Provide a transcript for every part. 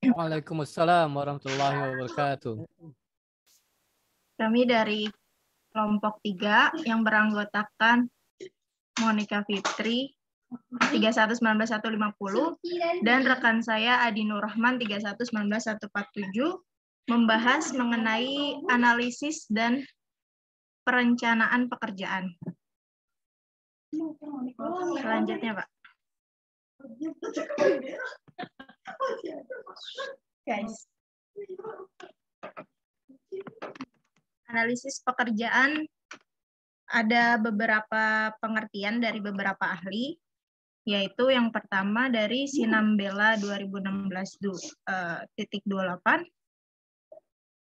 Waalaikumsalam warahmatullahi wabarakatuh. Kami dari kelompok 3 yang beranggotakan Monica Fitri 3119-150 dan rekan saya Adi Nur Rahman 3119-147 membahas mengenai analisis dan perencanaan pekerjaan. Selanjutnya, Pak. Guys. Analisis pekerjaan ada beberapa pengertian dari beberapa ahli, yaitu yang pertama dari Sinambela 2016-28.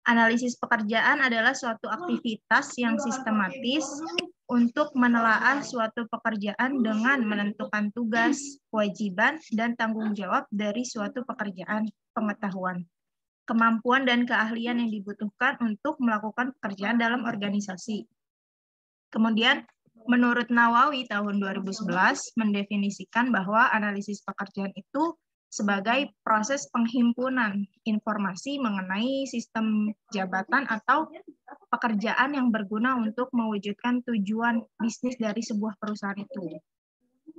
Analisis pekerjaan adalah suatu aktivitas yang sistematis untuk menelaah suatu pekerjaan dengan menentukan tugas, kewajiban, dan tanggung jawab dari suatu pekerjaan pengetahuan, kemampuan dan keahlian yang dibutuhkan untuk melakukan pekerjaan dalam organisasi. Kemudian, menurut Nawawi tahun 2011 mendefinisikan bahwa analisis pekerjaan itu sebagai proses penghimpunan informasi mengenai sistem jabatan atau pekerjaan yang berguna untuk mewujudkan tujuan bisnis dari sebuah perusahaan itu.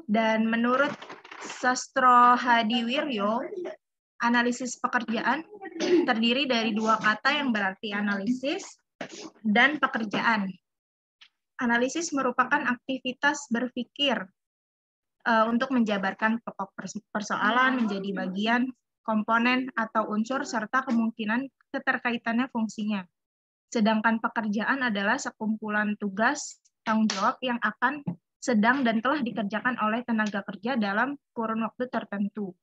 Dan menurut Sastro Hadiwiryo, analisis pekerjaan terdiri dari dua kata yang berarti analisis dan pekerjaan. Analisis merupakan aktivitas berpikir untuk menjabarkan pokok persoalan menjadi bagian, komponen, atau unsur serta kemungkinan keterkaitannya fungsinya. Sedangkan pekerjaan adalah sekumpulan tugas, tanggung jawab yang akan, sedang, dan telah dikerjakan oleh tenaga kerja dalam kurun waktu tertentu.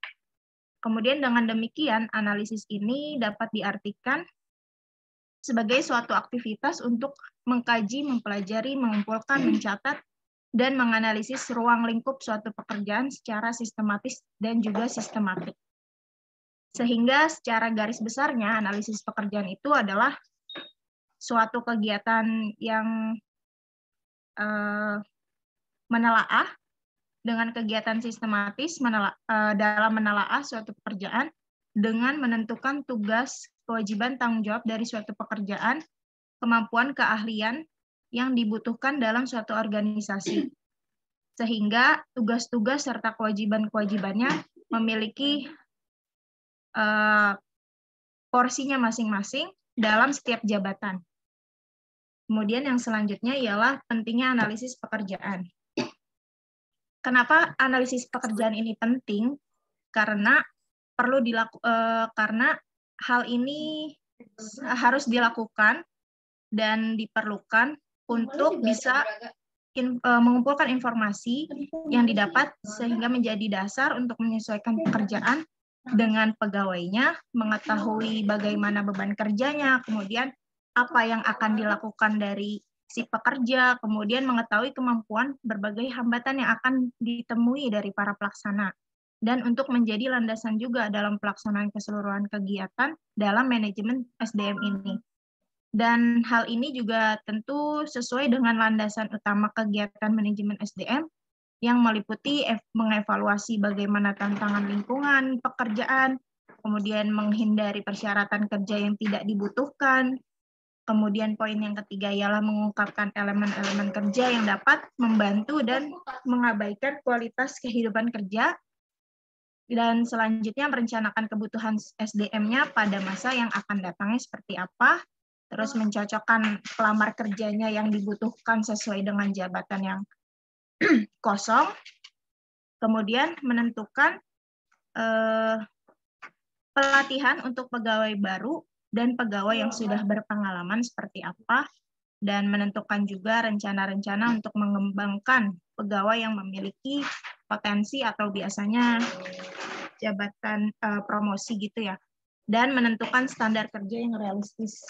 Kemudian dengan demikian, analisis ini dapat diartikan sebagai suatu aktivitas untuk mengkaji, mempelajari, mengumpulkan, mencatat, dan menganalisis ruang lingkup suatu pekerjaan secara sistematis dan juga sistematik. Sehingga secara garis besarnya, analisis pekerjaan itu adalah suatu kegiatan yang menelaah dengan kegiatan sistematis dalam menelaah suatu pekerjaan dengan menentukan tugas, kewajiban, tanggung jawab dari suatu pekerjaan, kemampuan, keahlian yang dibutuhkan dalam suatu organisasi. Sehingga tugas-tugas serta kewajiban-kewajibannya memiliki porsinya masing-masing dalam setiap jabatan. Kemudian yang selanjutnya ialah pentingnya analisis pekerjaan. Kenapa analisis pekerjaan ini penting? Karena karena hal ini harus dilakukan dan diperlukan untuk bisa mengumpulkan informasi yang didapat sehingga menjadi dasar untuk menyesuaikan pekerjaan dengan pegawainya, mengetahui bagaimana beban kerjanya, kemudian apa yang akan dilakukan dari si pekerja, kemudian mengetahui kemampuan berbagai hambatan yang akan ditemui dari para pelaksana, dan untuk menjadi landasan juga dalam pelaksanaan keseluruhan kegiatan dalam manajemen SDM ini. Dan hal ini juga tentu sesuai dengan landasan utama kegiatan manajemen SDM yang meliputi mengevaluasi bagaimana tantangan lingkungan pekerjaan, kemudian menghindari persyaratan kerja yang tidak dibutuhkan. Kemudian poin yang ketiga ialah mengungkapkan elemen-elemen kerja yang dapat membantu dan mengabaikan kualitas kehidupan kerja. Dan selanjutnya merencanakan kebutuhan SDM-nya pada masa yang akan datangnya seperti apa. Terus mencocokkan pelamar kerjanya yang dibutuhkan sesuai dengan jabatan yang kosong. Kemudian menentukan pelatihan untuk pegawai baru dan pegawai yang sudah berpengalaman seperti apa, dan menentukan juga rencana-rencana untuk mengembangkan pegawai yang memiliki potensi atau biasanya jabatan promosi gitu ya, dan menentukan standar kerja yang realistis.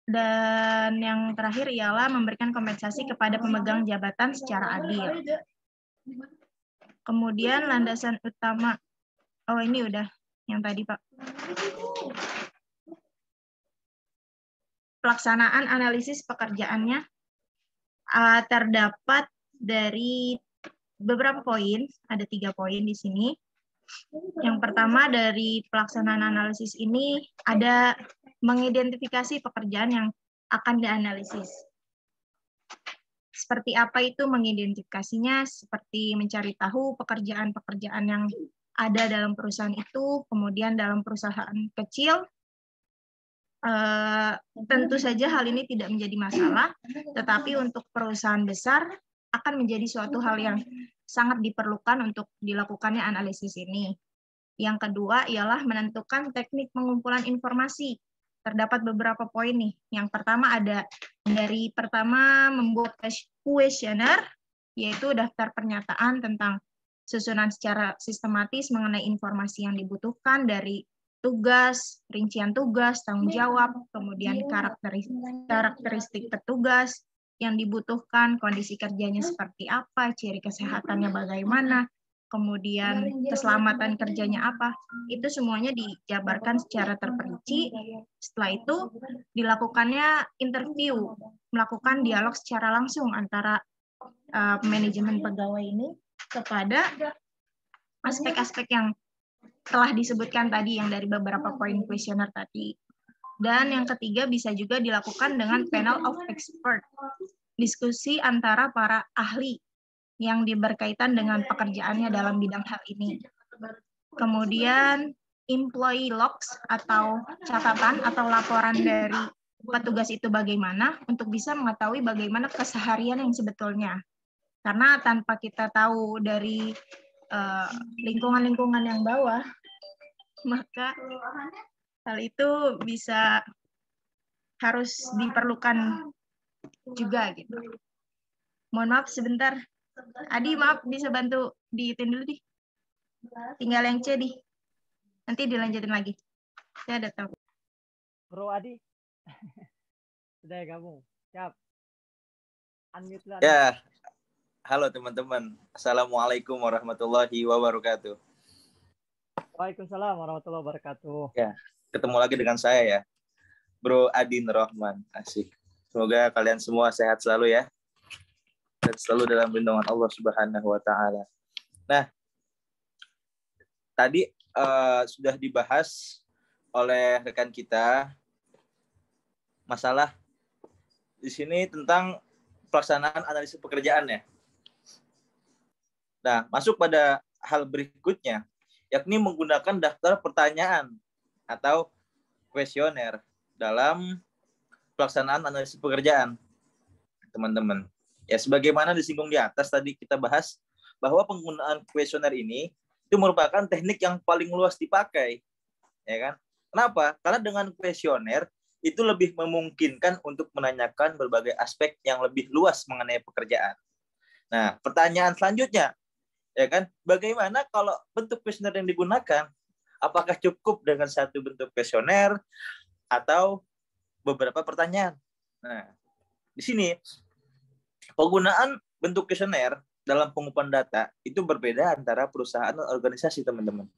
Dan yang terakhir ialah memberikan kompensasi kepada pemegang jabatan secara adil. Kemudian landasan utama, oh ini udah yang tadi Pak. Pelaksanaan analisis pekerjaannya terdapat dari beberapa poin, ada 3 poin di sini. Yang pertama dari pelaksanaan analisis ini ada mengidentifikasi pekerjaan yang akan dianalisis. Seperti apa itu mengidentifikasinya? Seperti mencari tahu pekerjaan-pekerjaan yang ada dalam perusahaan itu, kemudian dalam perusahaan kecil, tentu saja hal ini tidak menjadi masalah, tetapi untuk perusahaan besar akan menjadi suatu hal yang sangat diperlukan untuk dilakukannya analisis ini. Yang kedua ialah menentukan teknik pengumpulan informasi. Terdapat beberapa poin nih. Yang pertama ada dari pertama membuat kuesioner, yaitu daftar pernyataan tentang susunan secara sistematis mengenai informasi yang dibutuhkan dari tugas, rincian tugas, tanggung jawab, kemudian karakteristik petugas yang dibutuhkan, kondisi kerjanya seperti apa, ciri kesehatannya bagaimana, kemudian keselamatan kerjanya apa, itu semuanya dijabarkan secara terperinci. Setelah itu dilakukannya interview, melakukan dialog secara langsung antara manajemen pegawai ini kepada aspek-aspek yang telah disebutkan tadi, yang dari beberapa poin kuesioner tadi. Dan yang ketiga bisa juga dilakukan dengan panel of expert, diskusi antara para ahli yang berkaitan dengan pekerjaannya dalam bidang hal ini. Kemudian employee logs atau catatan atau laporan dari petugas itu bagaimana untuk bisa mengetahui bagaimana keseharian yang sebetulnya. Karena tanpa kita tahu dari lingkungan-lingkungan yang bawah, maka hal itu bisa harus diperlukan juga gitu. Mohon maaf sebentar. Adi, maaf, bisa bantu diitin dulu, di. Tinggal yang C, di. Nanti dilanjutin lagi. Saya ada tahu. Bro Adi. Sudah gabung. Siap. Unmute lah. Ya. Halo teman-teman. Assalamualaikum warahmatullahi wabarakatuh. Waalaikumsalam warahmatullahi wabarakatuh. Ya, ketemu lagi dengan saya ya. Bro Adin Rahman. Asik. Semoga kalian semua sehat selalu ya. Dan selalu dalam lindungan Allah Subhanahu wa taala. Nah, tadi sudah dibahas oleh rekan kita masalah di sini tentang pelaksanaan analisis pekerjaan ya. Nah, masuk pada hal berikutnya, yakni menggunakan daftar pertanyaan atau kuesioner dalam pelaksanaan analisis pekerjaan, teman-teman. Ya, sebagaimana disinggung di atas tadi kita bahas bahwa penggunaan kuesioner ini itu merupakan teknik yang paling luas dipakai, ya kan? Kenapa? Karena dengan kuesioner itu lebih memungkinkan untuk menanyakan berbagai aspek yang lebih luas mengenai pekerjaan. Nah, pertanyaan selanjutnya, ya kan? Bagaimana kalau bentuk kuesioner yang digunakan? Apakah cukup dengan satu bentuk kuesioner atau beberapa pertanyaan? Nah, di sini penggunaan bentuk kuesioner dalam pengumpulan data itu berbeda antara perusahaan dan organisasi, teman-teman.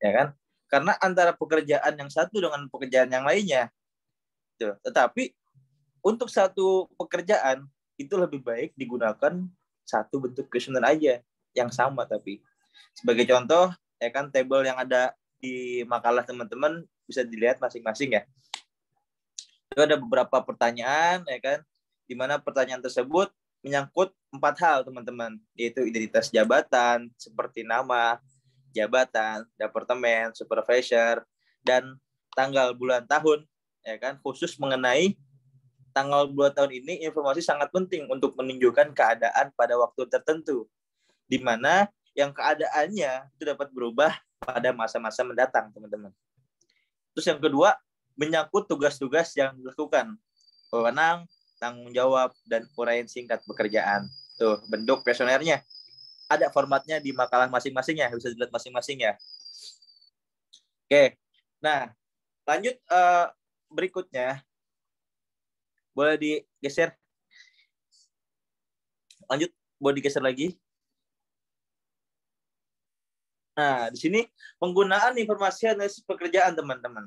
Ya kan? Karena antara pekerjaan yang satu dengan pekerjaan yang lainnya. Tetapi untuk satu pekerjaan itu lebih baik digunakan satu bentuk kuesioner aja yang sama. Tapi sebagai contoh, ya kan, tabel yang ada di makalah teman-teman bisa dilihat masing-masing ya. Itu ada beberapa pertanyaan, ya kan, di mana pertanyaan tersebut menyangkut 4 hal, teman-teman, yaitu identitas jabatan seperti nama, jabatan, departemen, supervisor, dan tanggal, bulan, tahun, ya kan. Khusus mengenai tanggal, bulan, tahun ini informasi sangat penting untuk menunjukkan keadaan pada waktu tertentu, di mana yang keadaannya itu dapat berubah pada masa-masa mendatang, teman-teman. Terus yang kedua, menyangkut tugas-tugas yang dilakukan, wewenang, tanggung jawab, dan uraian singkat pekerjaan. Tuh, bentuk kuesionernya. Ada formatnya di makalah masing-masing ya, bisa dilihat masing-masing ya. Oke, nah lanjut berikutnya. Boleh digeser. Lanjut, boleh digeser lagi. Nah, di sini penggunaan informasi analisis pekerjaan, teman-teman.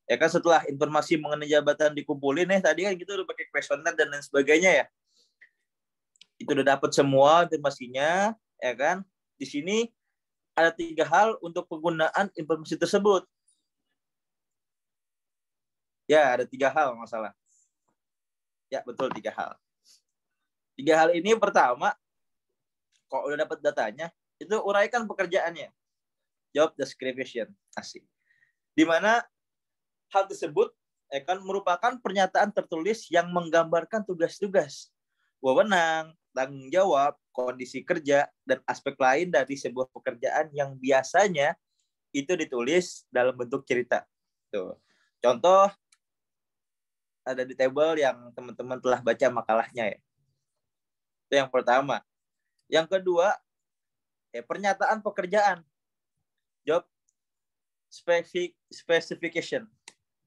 Ya kan, setelah informasi mengenai jabatan dikumpulin tadi kan kita udah pakai kuesioner dan lain sebagainya ya. Itu udah dapat semua informasinya, ya kan. Di sini ada 3 hal untuk penggunaan informasi tersebut. Ya, ada 3 hal masalah. Ya, betul 3 hal. 3 hal ini pertama, kalau udah dapat datanya, itu uraikan pekerjaannya. Job description. Asik. Di mana hal tersebut kan merupakan pernyataan tertulis yang menggambarkan tugas-tugas, wewenang, tanggung jawab, kondisi kerja, dan aspek lain dari sebuah pekerjaan yang biasanya itu ditulis dalam bentuk cerita. Tuh. Contoh, ada di table yang teman-teman telah baca makalahnya ya. Itu yang pertama. Yang kedua, pernyataan pekerjaan. Job specification.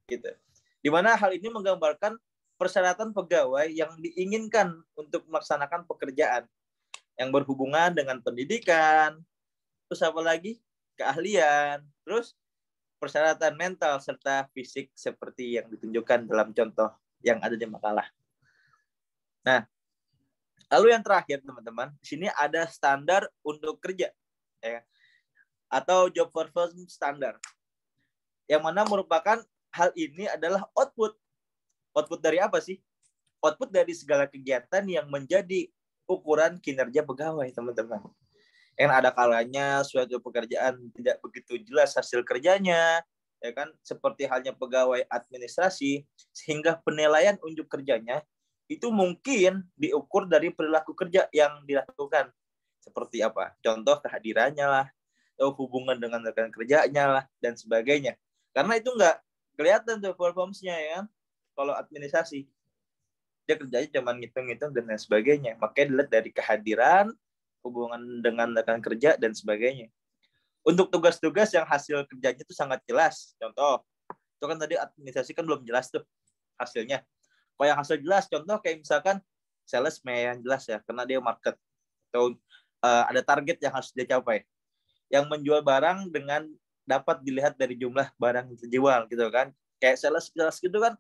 Gitu. Di mana hal ini menggambarkan persyaratan pegawai yang diinginkan untuk melaksanakan pekerjaan yang berhubungan dengan pendidikan, terus apa lagi? Keahlian, terus persyaratan mental serta fisik seperti yang ditunjukkan dalam contoh yang ada di makalah. Nah, lalu yang terakhir teman-teman, di sini ada standar untuk kerja, ya, atau job performance standar, yang mana merupakan hal ini adalah output. Output dari apa sih? Output dari segala kegiatan yang menjadi ukuran kinerja pegawai, teman-teman. Yang ada kalanya suatu pekerjaan tidak begitu jelas hasil kerjanya, ya kan? Seperti halnya pegawai administrasi, sehingga penilaian unjuk kerjanya itu mungkin diukur dari perilaku kerja yang dilakukan. Seperti apa? Contoh kehadirannya lah, atau hubungan dengan rekan kerjanya lah, dan sebagainya. Karena itu nggak kelihatan tuh performance-nya ya kan? Kalau administrasi dia kerjanya cuma ngitung-ngitung dan lain sebagainya. Makanya dilihat dari kehadiran, hubungan dengan rekan kerja dan sebagainya. Untuk tugas-tugas yang hasil kerjanya itu sangat jelas. Contoh, itu kan tadi administrasi kan belum jelas tuh hasilnya. Kalau yang hasil jelas, contoh kayak misalkan salesman jelas ya, karena dia market atau ada target yang harus dia capai. Yang menjual barang dengan dapat dilihat dari jumlah barang yang terjual gitu kan. Kayak sales gitu kan,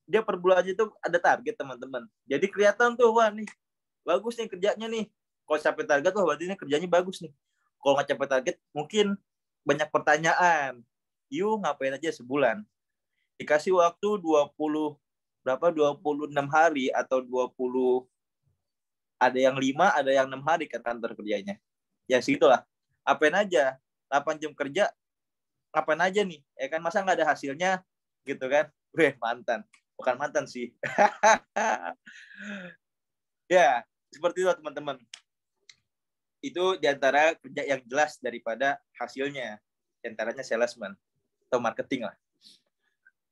dia per bulannya itu ada target teman-teman. Jadi kelihatan tuh, wah nih bagus nih kerjanya nih. Kalau capai target, wah berarti ini kerjanya bagus nih. Kalau nggak capai target, mungkin banyak pertanyaan. You ngapain aja sebulan? Dikasih waktu 26 hari atau 20, ada yang 5, ada yang 6 hari kan kantor kerjanya. Ya segitulah. Apain aja? 8 jam kerja, ngapain aja nih? Kan masa nggak ada hasilnya gitu kan? Mantan. Bukan mantan sih. Ya, seperti itu teman-teman. Itu diantara kerja yang jelas daripada hasilnya. Diantaranya salesman atau marketing lah.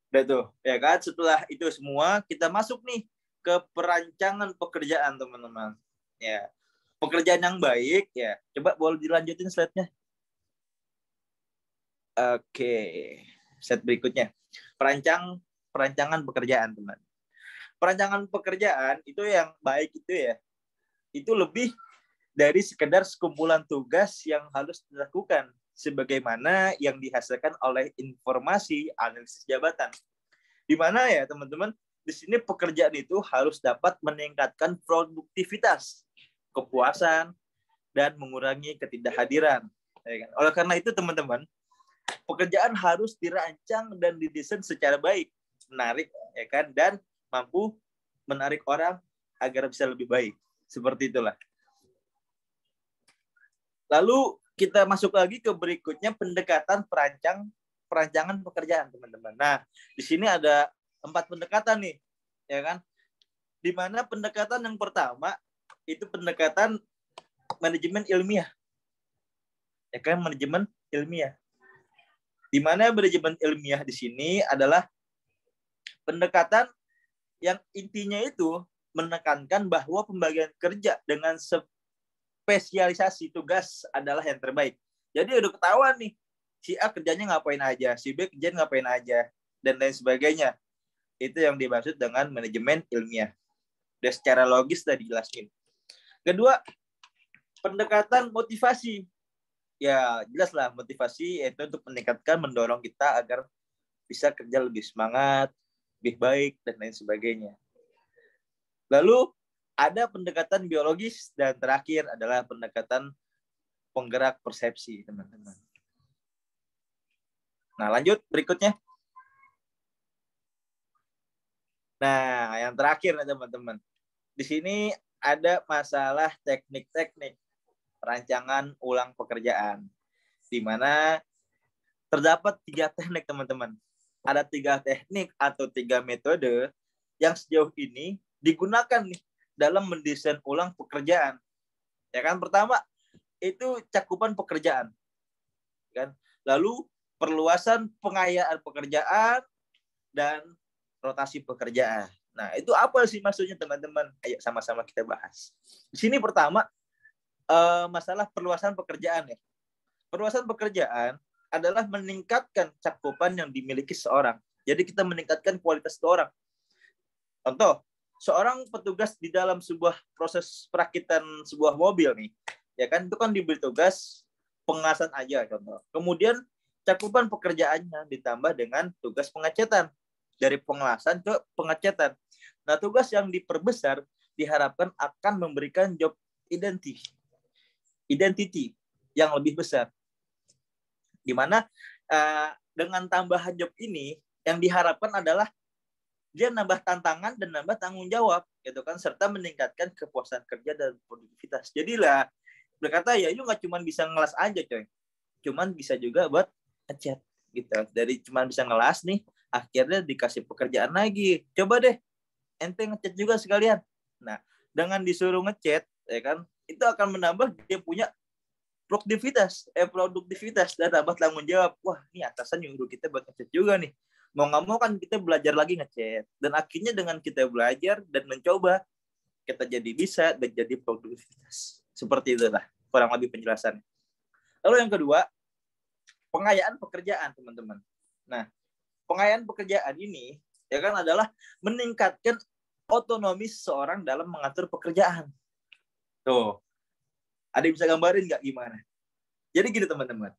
Udah tuh, ya kan? Setelah itu semua, kita masuk nih ke perancangan pekerjaan teman-teman. Ya, pekerjaan yang baik ya. Coba boleh dilanjutin slide-nya. Oke, slide berikutnya. Perancangan pekerjaan, teman. Perancangan pekerjaan itu yang baik itu ya, itu lebih dari sekedar sekumpulan tugas yang harus dilakukan, sebagaimana yang dihasilkan oleh informasi analisis jabatan. Di mana ya teman-teman, di sini pekerjaan itu harus dapat meningkatkan produktivitas, kepuasan, dan mengurangi ketidakhadiran. Oleh karena itu teman-teman, pekerjaan harus dirancang dan didesain secara baik, menarik, ya kan, dan mampu menarik orang agar bisa lebih baik. Seperti itulah. Lalu kita masuk lagi ke berikutnya, pendekatan perancangan pekerjaan, teman-teman. Nah, di sini ada 4 pendekatan nih, ya kan? Di mana pendekatan yang pertama itu pendekatan manajemen ilmiah. Ya kan, manajemen ilmiah. Di mana manajemen ilmiah di sini adalah pendekatan yang intinya itu menekankan bahwa pembagian kerja dengan spesialisasi tugas adalah yang terbaik. Jadi udah ketahuan nih, si A kerjanya ngapain aja, si B kerjanya ngapain aja, dan lain sebagainya. Itu yang dimaksud dengan manajemen ilmiah. Udah secara logis udah dijelasin. Kedua, pendekatan motivasi. Ya jelas lah, motivasi yaitu untuk meningkatkan, mendorong kita agar bisa kerja lebih semangat, lebih baik, dan lain sebagainya. Lalu ada pendekatan biologis, dan terakhir adalah pendekatan penggerak persepsi, teman-teman. Nah, lanjut berikutnya. Nah, yang terakhir nih, teman-teman. Di sini ada masalah teknik-teknik perancangan ulang pekerjaan, di mana terdapat 3 teknik, teman-teman. Ada 3 teknik atau 3 metode yang sejauh ini digunakan nih dalam mendesain ulang pekerjaan. Ya kan, pertama itu cakupan pekerjaan, kan. Lalu perluasan pengayaan pekerjaan dan rotasi pekerjaan. Nah, itu apa sih maksudnya, teman-teman? Ayo sama-sama kita bahas. Di sini pertama masalah perluasan pekerjaan ya. Perluasan pekerjaan adalah meningkatkan cakupan yang dimiliki seorang. Jadi kita meningkatkan kualitas seorang. Contoh, seorang petugas di dalam sebuah proses perakitan sebuah mobil nih, ya kan, itu kan diberi tugas pengasan aja contoh. Kemudian cakupan pekerjaannya ditambah dengan tugas pengecetan, dari pengelasan ke pengecetan. Nah, tugas yang diperbesar diharapkan akan memberikan job identity yang lebih besar. Di mana dengan tambahan job ini yang diharapkan adalah dia nambah tantangan dan nambah tanggung jawab, gitu kan, serta meningkatkan kepuasan kerja dan produktivitas. Jadilah berkata ya, lu nggak cuma bisa ngelas aja, coy. Cuman bisa juga buat ngechat, gitu. Dari cuma bisa ngelas nih, akhirnya dikasih pekerjaan lagi. Coba deh, ente ngechat juga sekalian. Nah, dengan disuruh ngechat, ya kan, itu akan menambah dia punya produktivitas dan dapat tanggung jawab. Wah, ini atasan nyuruh kita buat ngechat juga nih. Mau nggak mau kan kita belajar lagi ngechat. Dan akhirnya dengan kita belajar dan mencoba, kita jadi bisa dan jadi produktivitas. Seperti itulah kurang lebih penjelasannya. Lalu yang kedua, pengayaan pekerjaan, teman-teman. Nah, pengayaan pekerjaan ini ya kan adalah meningkatkan otonomi seseorang dalam mengatur pekerjaan. Tuh, ada yang bisa gambarin nggak gimana? Jadi gini, teman-teman.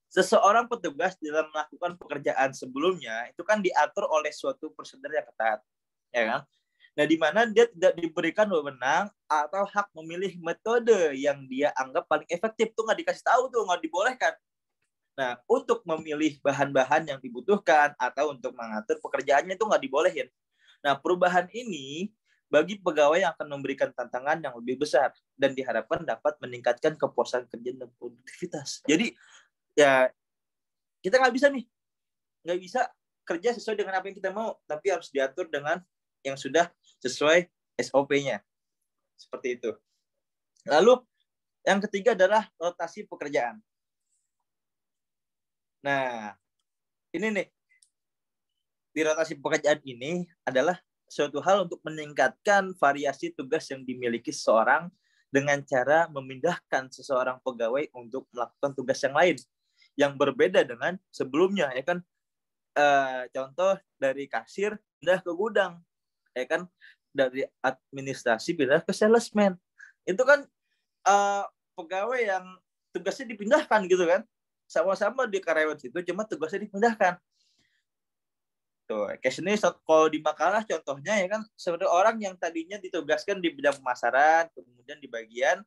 Seseorang petugas dalam melakukan pekerjaan sebelumnya itu kan diatur oleh suatu prosedur yang ketat, ya kan? Nah, di mana dia tidak diberikan wewenang atau hak memilih metode yang dia anggap paling efektif, tuh nggak dikasih tahu, tuh nggak dibolehkan. Nah, untuk memilih bahan-bahan yang dibutuhkan atau untuk mengatur pekerjaannya itu nggak dibolehin. Nah, perubahan ini bagi pegawai yang akan memberikan tantangan yang lebih besar dan diharapkan dapat meningkatkan kepuasan kerja dan produktivitas. Jadi ya kita nggak bisa kerja sesuai dengan apa yang kita mau, tapi harus diatur dengan yang sudah sesuai SOP-nya. Seperti itu. Lalu yang ketiga adalah rotasi pekerjaan. Nah, ini nih, di rotasi pekerjaan ini adalah suatu hal untuk meningkatkan variasi tugas yang dimiliki seseorang dengan cara memindahkan seseorang pegawai untuk melakukan tugas yang lain yang berbeda dengan sebelumnya, ya kan. Contoh dari kasir pindah ke gudang, ya kan, dari administrasi pindah ke salesman. Itu kan pegawai yang tugasnya dipindahkan, gitu kan, sama-sama di karyawan situ, cuma tugasnya dipindahkan. Tuh, case ini kalau di makalah contohnya, ya kan, sebenarnya orang yang tadinya ditugaskan di bidang pemasaran, kemudian di bagian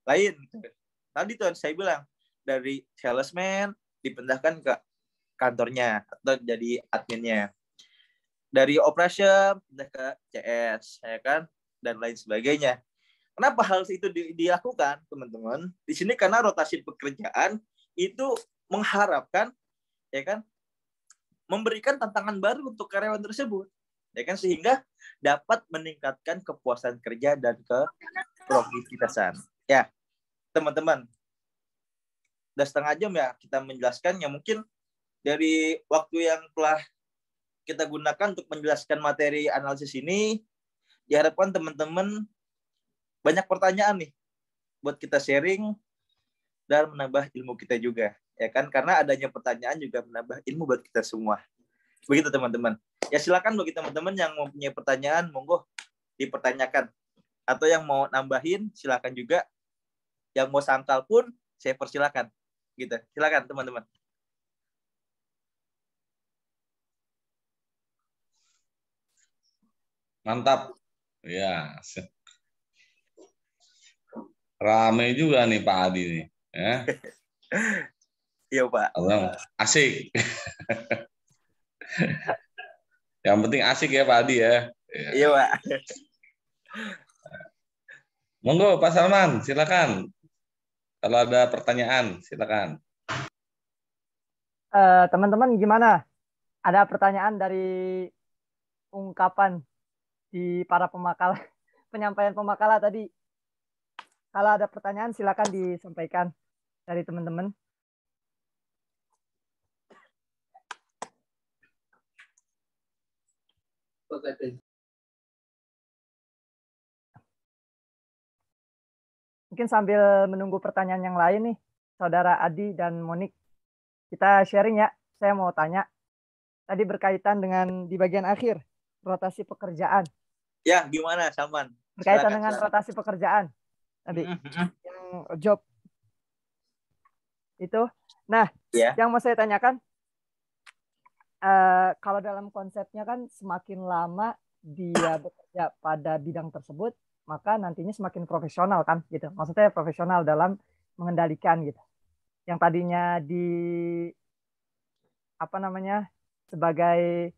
lain, gitu. Tadi tuh saya bilang dari salesman dipindahkan ke kantornya atau jadi adminnya, dari operation pindah ke CS, ya kan, dan lain sebagainya. Kenapa hal itu dilakukan, teman-teman? Di sini karena rotasi pekerjaan itu mengharapkan, ya kan, memberikan tantangan baru untuk karyawan tersebut, ya kan, sehingga dapat meningkatkan kepuasan kerja dan keproduktivitasan. Ya, teman-teman, udah setengah jam ya kita menjelaskannya. Mungkin dari waktu yang telah kita gunakan untuk menjelaskan materi analisis ini, diharapkan teman-teman banyak pertanyaan nih buat kita sharing dan menambah ilmu kita juga, ya kan, karena adanya pertanyaan juga menambah ilmu buat kita semua. Begitu, teman-teman. Ya, silakan bagi teman-teman yang mempunyai pertanyaan, monggo dipertanyakan, atau yang mau nambahin silakan juga, yang mau sangkal pun saya persilakan, gitu. Silakan, teman-teman. Mantap. Ya. Rame juga nih Pak Adi nih. Ya, Iya, Pak. asik. Yang penting asik ya Pak Adi ya. Iya, Pak. Monggo Pak Salman, silakan. Kalau ada pertanyaan, silakan. Teman-teman gimana? Ada pertanyaan dari ungkapan di para pemakalah, penyampaian pemakalah tadi. Kalau ada pertanyaan silakan disampaikan dari teman-teman. Mungkin sambil menunggu pertanyaan yang lain nih, Saudara Adi dan Monik, kita sharing ya. Saya mau tanya, tadi berkaitan dengan di bagian akhir, rotasi pekerjaan. Ya, gimana, Salman? Berkaitan dengan rotasi pekerjaan. Tadi, yang job. Itu. Nah, yang mau saya tanyakan, kalau dalam konsepnya kan semakin lama dia bekerja pada bidang tersebut, maka nantinya semakin profesional kan gitu. Maksudnya profesional dalam mengendalikan gitu. Yang tadinya sebagai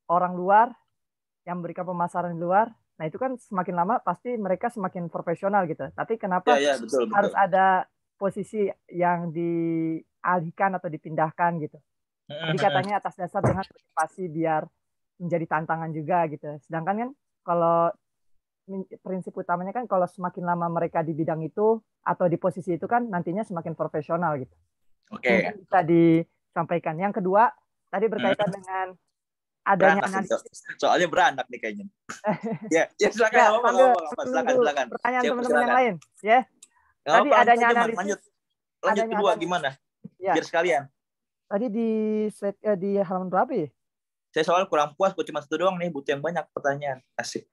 orang luar yang memberikan pemasaran di luar, nah itu kan semakin lama pasti mereka semakin profesional gitu. Tapi kenapa betul. harus ada posisi yang dialihkan atau dipindahkan gitu? Tadi katanya atas dasar dengan motivasi biar menjadi tantangan juga gitu. Sedangkan kan kalau prinsip utamanya kan kalau semakin lama mereka di bidang itu atau di posisi itu kan nantinya semakin profesional gitu. Oke. Bisa disampaikan. Yang kedua, tadi berkaitan dengan adanya analisis. Soalnya beranak nih kayaknya. Ya, silakan. Silakan. Pertanyaan teman-teman yang lain, ya. Tadi adanya analisis. Lanjut kedua gimana? Ya. Biar sekalian. Tadi di halaman berapa ya? Saya soal kurang puas, cuma satu doang nih, butuh yang banyak pertanyaan. Asik.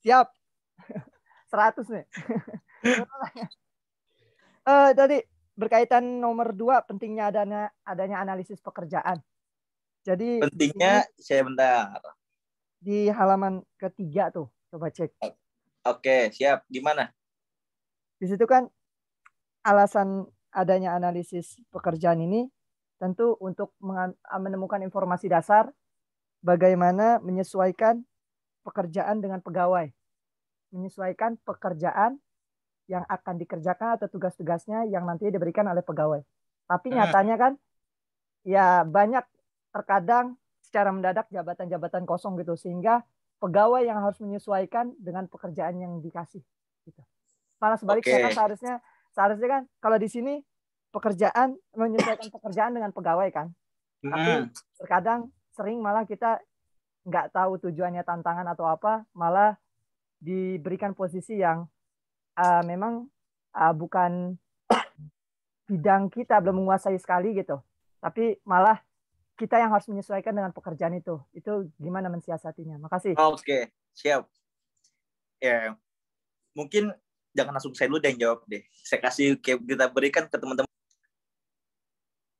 Siap. 100 nih. Tadi berkaitan nomor 2, pentingnya adanya analisis pekerjaan. Jadi pentingnya saya bentar. Di halaman ketiga tuh, coba cek. Oke, siap. Gimana? Di situ kan alasan adanya analisis pekerjaan ini tentu untuk menemukan informasi dasar bagaimana menyesuaikan pekerjaan dengan pegawai. Menyesuaikan pekerjaan yang akan dikerjakan atau tugas-tugasnya yang nanti diberikan oleh pegawai. Tapi nyatanya kan ya banyak terkadang secara mendadak jabatan-jabatan kosong gitu sehingga pegawai yang harus menyesuaikan dengan pekerjaan yang dikasih gitu. Malah sebaliknya kan seharusnya kan kalau di sini pekerjaan menyesuaikan pekerjaan dengan pegawai kan. Tapi terkadang sering malah kita nggak tahu tujuannya tantangan atau apa, malah diberikan posisi yang memang bukan bidang kita, belum menguasai sekali gitu. Tapi malah kita yang harus menyesuaikan dengan pekerjaan itu. Itu gimana mensiasatinya? Makasih. Oke, siap. Ya, mungkin jangan langsung saya dulu yang jawab deh. Saya kasih kita berikan ke teman-teman.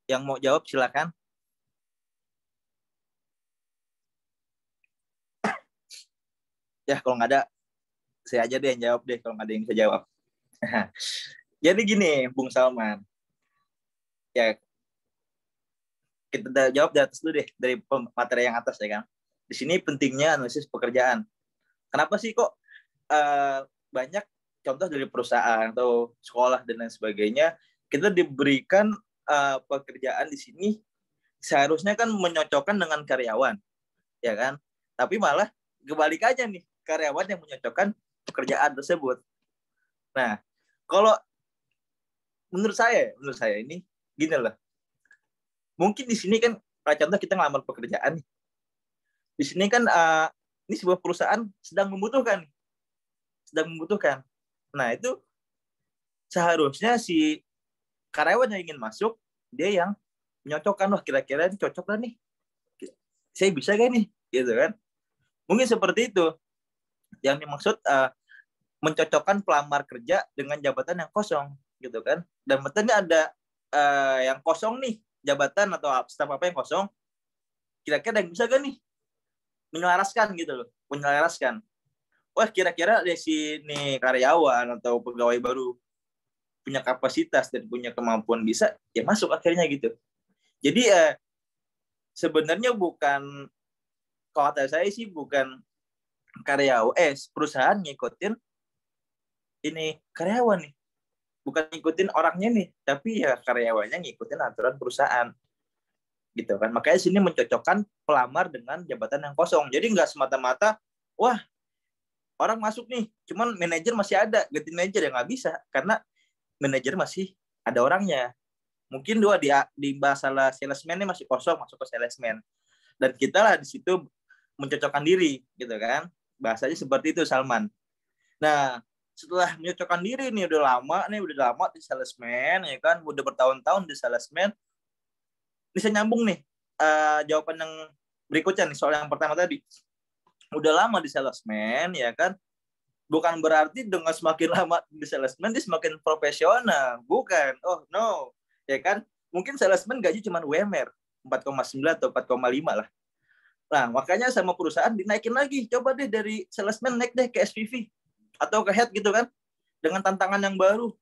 Yang mau jawab silakan. Ya, kalau nggak ada, saya aja deh yang jawab deh kalau nggak ada yang bisa jawab. Jadi gini, Bung Salman. Ya, kita jawab dari atas dulu deh, dari materi yang atas ya kan. Di sini pentingnya analisis pekerjaan. Kenapa sih kok banyak contoh dari perusahaan atau sekolah dan lain sebagainya, kita diberikan pekerjaan di sini seharusnya kan menyocokkan dengan karyawan, ya kan? Tapi malah kebalikannya nih, karyawan yang menyocokkan pekerjaan tersebut. Nah, kalau menurut saya ini gini loh. Mungkin di sini kan, contoh kita ngelamar pekerjaan. Di sini kan ini sebuah perusahaan sedang membutuhkan. Nah, itu seharusnya si karyawan yang ingin masuk, dia yang menyocokkan, wah kira-kira ini cocok lah nih. Saya bisa gak nih? Gitu kan. Mungkin seperti itu. Yang dimaksud mencocokkan pelamar kerja dengan jabatan yang kosong. Gitu kan. Dan betulnya ada yang kosong nih, jabatan atau staf apa yang kosong, kira-kira yang bisa gak nih menyelaraskan gitu loh, wah kira-kira dari sini karyawan atau pegawai baru punya kapasitas dan punya kemampuan bisa, ya masuk akhirnya gitu. Jadi sebenarnya bukan, kalau kata saya sih bukan perusahaan ngikutin ini karyawan nih, bukan ngikutin orangnya nih, tapi ya karyawannya ngikutin aturan perusahaan gitu kan. Makanya sini mencocokkan pelamar dengan jabatan yang kosong. Jadi nggak semata-mata wah orang masuk nih, cuman manajer masih ada, ganti manajer, ya nggak bisa, karena manajer masih ada orangnya. Mungkin di masalah salesman-nya masih kosong, masuk ke salesman, dan kita lah di situ mencocokkan diri gitu kan, bahasanya seperti itu, Salman. Nah, setelah menyocokkan diri nih, udah lama di salesman ya kan, udah bertahun-tahun di salesman, bisa nyambung nih jawaban yang berikutnya nih, soal yang pertama tadi. Udah lama di salesman ya kan, bukan berarti dengan semakin lama di salesman dia semakin profesional, bukan. Oh no, ya kan, mungkin salesman gaji cuma UMR 4,9 atau 4,5 lah. Nah, makanya sama perusahaan dinaikin lagi, coba deh dari salesman naik deh ke SPV atau ke head gitu kan, dengan tantangan yang baru,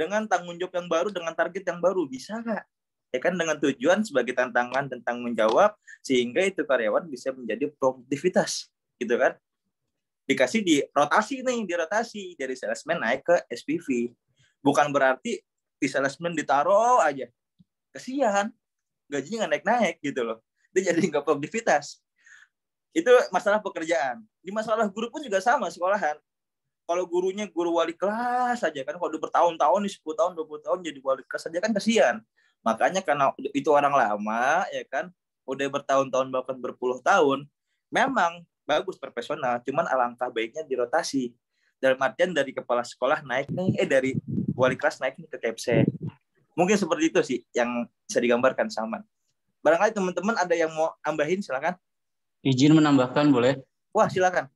dengan tanggung jawab yang baru, dengan target yang baru, bisa nggak? Ya kan, dengan tujuan sebagai tantangan dan tanggung jawab, sehingga itu karyawan bisa menjadi produktivitas gitu kan. Dikasih di rotasi dari salesman naik ke SPV. Bukan berarti di salesman ditaruh aja, kesian, gajinya nggak naik-naik gitu loh, dia jadi nggak produktivitas. Itu masalah pekerjaan. Di masalah guru pun juga sama, sekolahan. Kalau gurunya guru wali kelas aja kan, kalau udah bertahun-tahun nih, 10 tahun 20 tahun jadi wali kelas aja kan kesian. Makanya karena itu orang lama ya kan, udah bertahun-tahun bahkan berpuluh tahun, memang bagus profesional, cuman alangkah baiknya dirotasi. Dalam artian dari kepala sekolah naik nih, dari wali kelas naik nih ke Kepse. Mungkin seperti itu sih yang bisa digambarkan, Salman. Barangkali teman-teman ada yang mau tambahin, silakan. Izin menambahkan boleh? Wah, silakan.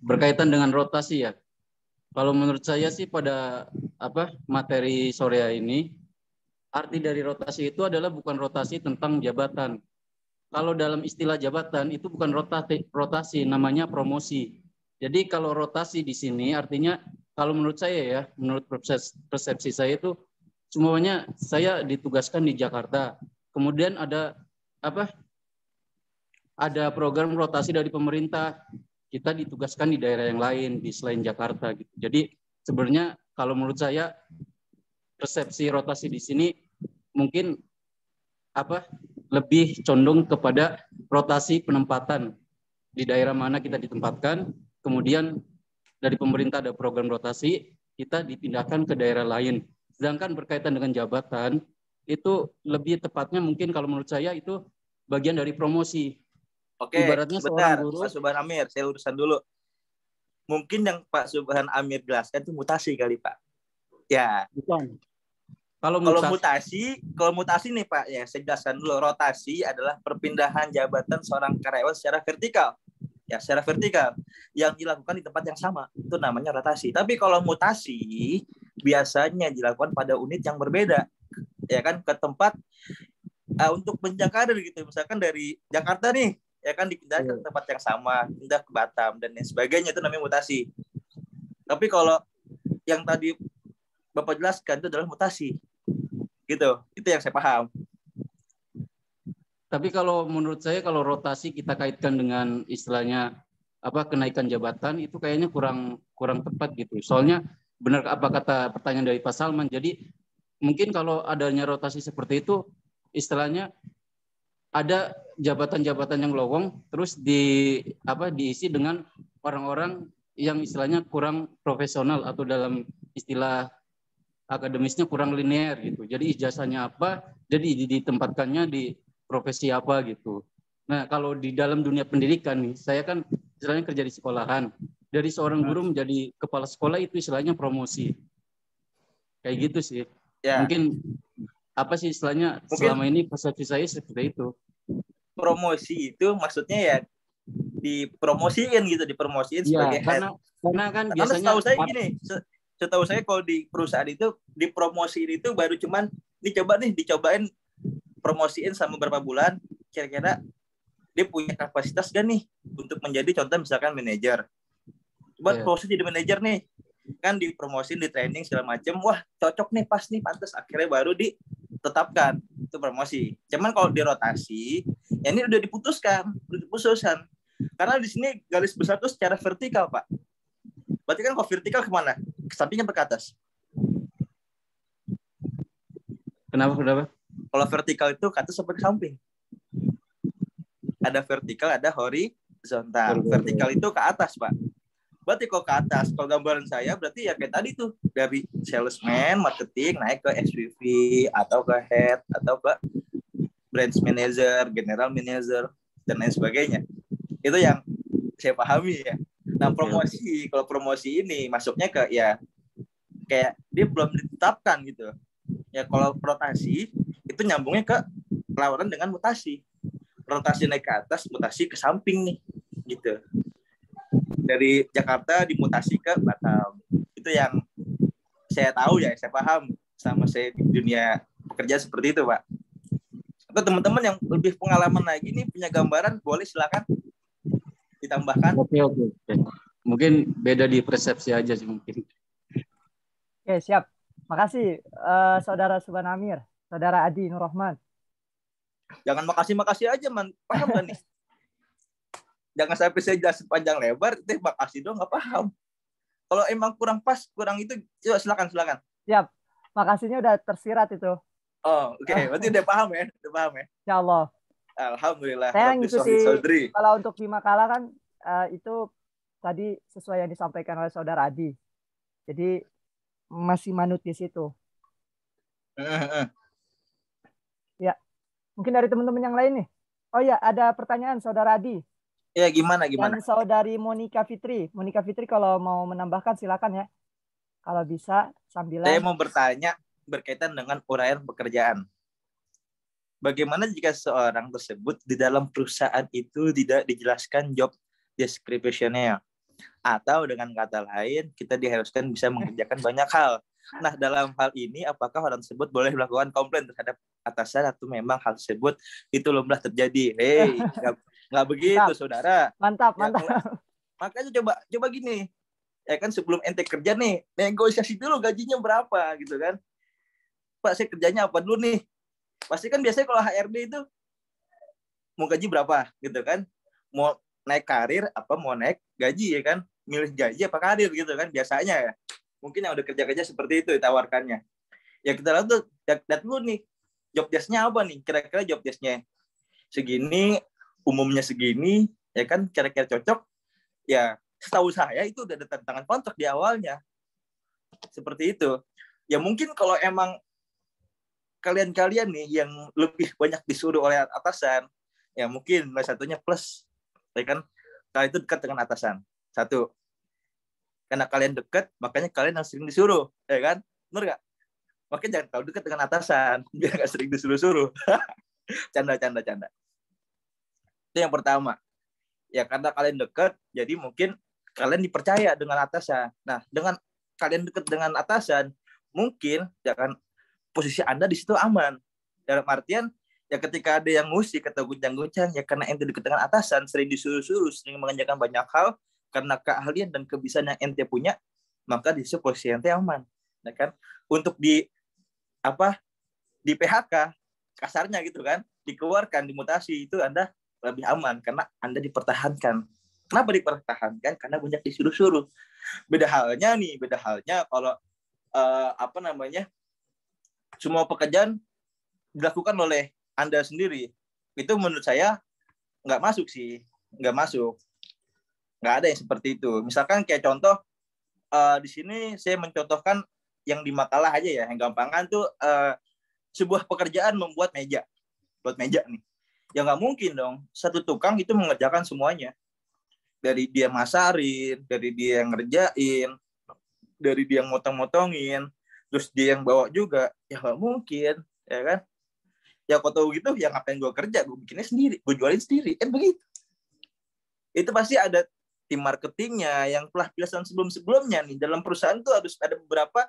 Berkaitan dengan rotasi ya. Kalau menurut saya sih pada materi sore ini, arti dari rotasi itu adalah bukan rotasi tentang jabatan. Kalau dalam istilah jabatan itu bukan rotasi, namanya promosi. Jadi kalau rotasi di sini artinya, kalau menurut saya ya, menurut persepsi saya itu semuanya saya ditugaskan di Jakarta. Kemudian ada program rotasi dari pemerintah. Kita ditugaskan di daerah yang lain di selain Jakarta gitu. Jadi sebenarnya kalau menurut saya persepsi rotasi di sini mungkin lebih condong kepada rotasi penempatan di daerah mana kita ditempatkan, kemudian dari pemerintah ada program rotasi, kita dipindahkan ke daerah lain. Sedangkan berkaitan dengan jabatan, itu lebih tepatnya mungkin kalau menurut saya itu bagian dari promosi. Oke, ibaratnya sebentar, guru, Pak Subhan Amir, saya urusan dulu. Mungkin yang Pak Subhan Amir jelaskan itu mutasi kali, Pak. Ya. Bukan. Kalau mutasi nih Pak, ya saya jelaskan dulu. Rotasi adalah perpindahan jabatan seorang karyawan secara vertikal. Ya, secara vertikal yang dilakukan di tempat yang sama. Itu namanya rotasi. Tapi kalau mutasi biasanya dilakukan pada unit yang berbeda. Ya kan, ke tempat untuk jenjang karir gitu. Misalkan dari Jakarta nih, ya kan dipindahkan ke tempat yang sama, pindah ke Batam dan lain sebagainya, itu namanya mutasi. Tapi kalau yang tadi Bapak jelaskan itu adalah mutasi. Gitu. Itu yang saya paham. Tapi kalau menurut saya kalau rotasi kita kaitkan dengan istilahnya kenaikan jabatan itu kayaknya kurang tepat gitu. Soalnya benar apa kata pertanyaan dari Pak Salman. Jadi mungkin kalau adanya rotasi seperti itu istilahnya ada jabatan-jabatan yang lowong terus diisi dengan orang-orang yang istilahnya kurang profesional atau dalam istilah akademisnya kurang linear gitu. Jadi ijazahnya apa, jadi ditempatkannya di profesi apa gitu. Nah, kalau di dalam dunia pendidikan nih, saya kan istilahnya kerja di sekolahan. Dari seorang guru menjadi kepala sekolah itu istilahnya promosi. Kayak gitu sih. Ya. Mungkin istilahnya selama ini persepsi saya seperti itu. Promosi itu maksudnya ya dipromosiin gitu, sebagai head. Karena kan biasanya setahu saya gini, setahu saya kalau di perusahaan itu dipromosiin itu baru cuman dicobain promosiin sama beberapa bulan, kira-kira dia punya kapasitas gak nih untuk menjadi contoh misalkan manajer. Coba proses jadi manajer nih. kan dipromosin, di training segala macam, wah cocok nih, pas nih, pantas, akhirnya baru ditetapkan itu promosi. Cuman kalau di rotasi, ya ini udah diputuskan. Karena di sini garis besar itu secara vertikal, Pak. Berarti kan kalau vertikal kemana? Ke samping atau ke atas? Kenapa? Kalau vertikal itu ke atas atau ke samping? Ada vertikal, ada horizontal. Vertikal itu ke atas, Pak. Berarti kalau ke atas, kalau gambaran saya berarti ya kayak tadi tuh, dari salesman, marketing, naik ke SVP, atau ke head, atau ke branch manager, general manager, dan lain sebagainya. Itu yang saya pahami ya. Nah, promosi, kalau promosi ini masuknya ke ya kayak dia belum ditetapkan gitu. Ya kalau rotasi itu nyambungnya ke lawanan dengan mutasi. Rotasi naik ke atas, mutasi ke samping nih, gitu. Dari Jakarta dimutasi ke Batam. Itu yang saya tahu ya, saya paham sama saya di dunia pekerjaan seperti itu, Pak. Atau teman-teman yang lebih pengalaman lagi nih, punya gambaran, boleh silakan ditambahkan. Oke. Mungkin beda di persepsi aja sih mungkin. Oke, siap. Makasih Saudara Subhan Amir, Saudara Adi Nur Rahman. Jangan makasih aja, man. Paham gak nih? Jangan sampai saya jelasin panjang lebar, itu makasih dong, nggak paham. Kalau emang kurang pas, kurang itu, coba silakan. Siap. Makasihnya udah tersirat itu. Oh, oke. Berarti udah paham ya? Insya Allah. Alhamdulillah. Saya ngikuti, kalau untuk di makalah kan, itu tadi sesuai yang disampaikan oleh Saudara Adi. Jadi masih manut di situ. Ya. Mungkin dari teman-teman yang lain nih. Oh ya, ada pertanyaan Saudara Adi. Ya, gimana? Dan Saudari Monica Fitri. Monica Fitri kalau mau menambahkan silakan ya. Kalau bisa sambilan. Saya mau bertanya berkaitan dengan uraian pekerjaan. Bagaimana jika seorang tersebut di dalam perusahaan itu tidak dijelaskan job description-nya? Atau dengan kata lain, kita diharuskan bisa mengerjakan banyak hal. Nah, dalam hal ini, apakah orang tersebut boleh melakukan komplain terhadap atasan atau memang hal tersebut itu belumlah terjadi? Nggak begitu, Saudara. Mantap. Makanya coba gini. Ya kan, sebelum ente kerja nih, negosiasi dulu gajinya berapa gitu kan. Pak, saya kerjanya apa dulu nih? Pasti kan biasanya kalau HRD itu mau gaji berapa gitu kan. Mau naik karir apa mau naik gaji ya kan. Milih gaji apa karir gitu kan biasanya ya. Mungkin yang udah kerja seperti itu ditawarkannya. Ya kita lihat dulu nih, job desk-nya apa nih? Kira-kira job desk-nya segini, umumnya segini, ya kan kira-kira cocok. Ya, setahu saya itu udah ada tantangan kontrak di awalnya. Seperti itu. Ya mungkin kalau emang kalian nih yang lebih banyak disuruh oleh atasan, ya mungkin salah satunya plus. Ya kan? Kalian itu dekat dengan atasan. Satu. Karena kalian dekat, makanya kalian yang sering disuruh, ya kan? Benar nggak? Makanya jangan terlalu dekat dengan atasan, biar nggak sering disuruh-suruh. Canda. Itu yang pertama. Ya karena kalian dekat, jadi mungkin kalian dipercaya dengan atasan. Nah, dengan kalian dekat dengan atasan, mungkin ya kan posisi Anda di situ aman. Dalam artian, ya ketika ada yang musik atau guncang-guncang, ya karena ente dekat dengan atasan, sering disuruh-suruh, sering mengerjakan banyak hal, karena keahlian dan kebiasaan yang ente punya, maka di situ posisi ente aman. Ya kan? Untuk di PHK, kasarnya gitu kan, dikeluarkan, dimutasi, itu Anda lebih aman, karena Anda dipertahankan. Kenapa dipertahankan? Karena banyak disuruh-suruh. Beda halnya kalau semua pekerjaan dilakukan oleh Anda sendiri. Itu menurut saya nggak masuk. Nggak ada yang seperti itu. Misalkan kayak contoh, di sini saya mencontohkan yang di makalah aja ya, yang gampangan tuh sebuah pekerjaan membuat meja. Buat meja nih. Ya nggak mungkin dong, satu tukang itu mengerjakan semuanya. Dari dia masarin, dari dia yang ngerjain, dari dia yang motong-motongin, terus dia yang bawa juga, ya nggak mungkin, ya kan? Ya kau tahu gitu, ya ngapain gue kerja, gue bikinnya sendiri, gue jualin sendiri, kan begitu. Itu pasti ada tim marketingnya yang telah pilasan sebelum-sebelumnya nih. Dalam perusahaan tuh harus ada beberapa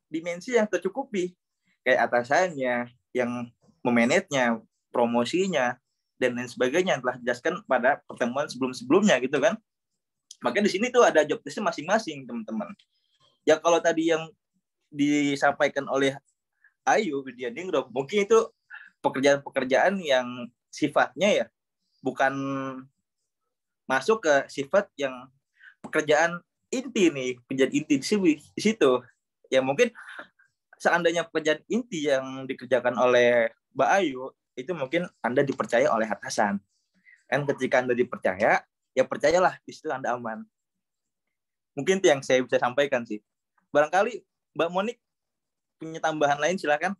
dimensi yang tercukupi, kayak atasannya, yang memanagenya, promosinya, dan lain sebagainya yang telah dijelaskan pada pertemuan sebelum-sebelumnya gitu kan. Makanya di sini tuh ada job desk masing-masing, teman-teman. Ya kalau tadi yang disampaikan oleh Ayu Widianingrum, mungkin itu pekerjaan-pekerjaan yang sifatnya ya bukan masuk ke sifat yang pekerjaan inti nih, pekerjaan inti di situ. Ya mungkin seandainya pekerjaan inti yang dikerjakan oleh Mbak Ayu, itu mungkin Anda dipercaya oleh atasan. Kan ketika Anda dipercaya, ya percayalah, di situ Anda aman. Mungkin itu yang saya bisa sampaikan sih. Barangkali Mbak Monik punya tambahan lain, silakan.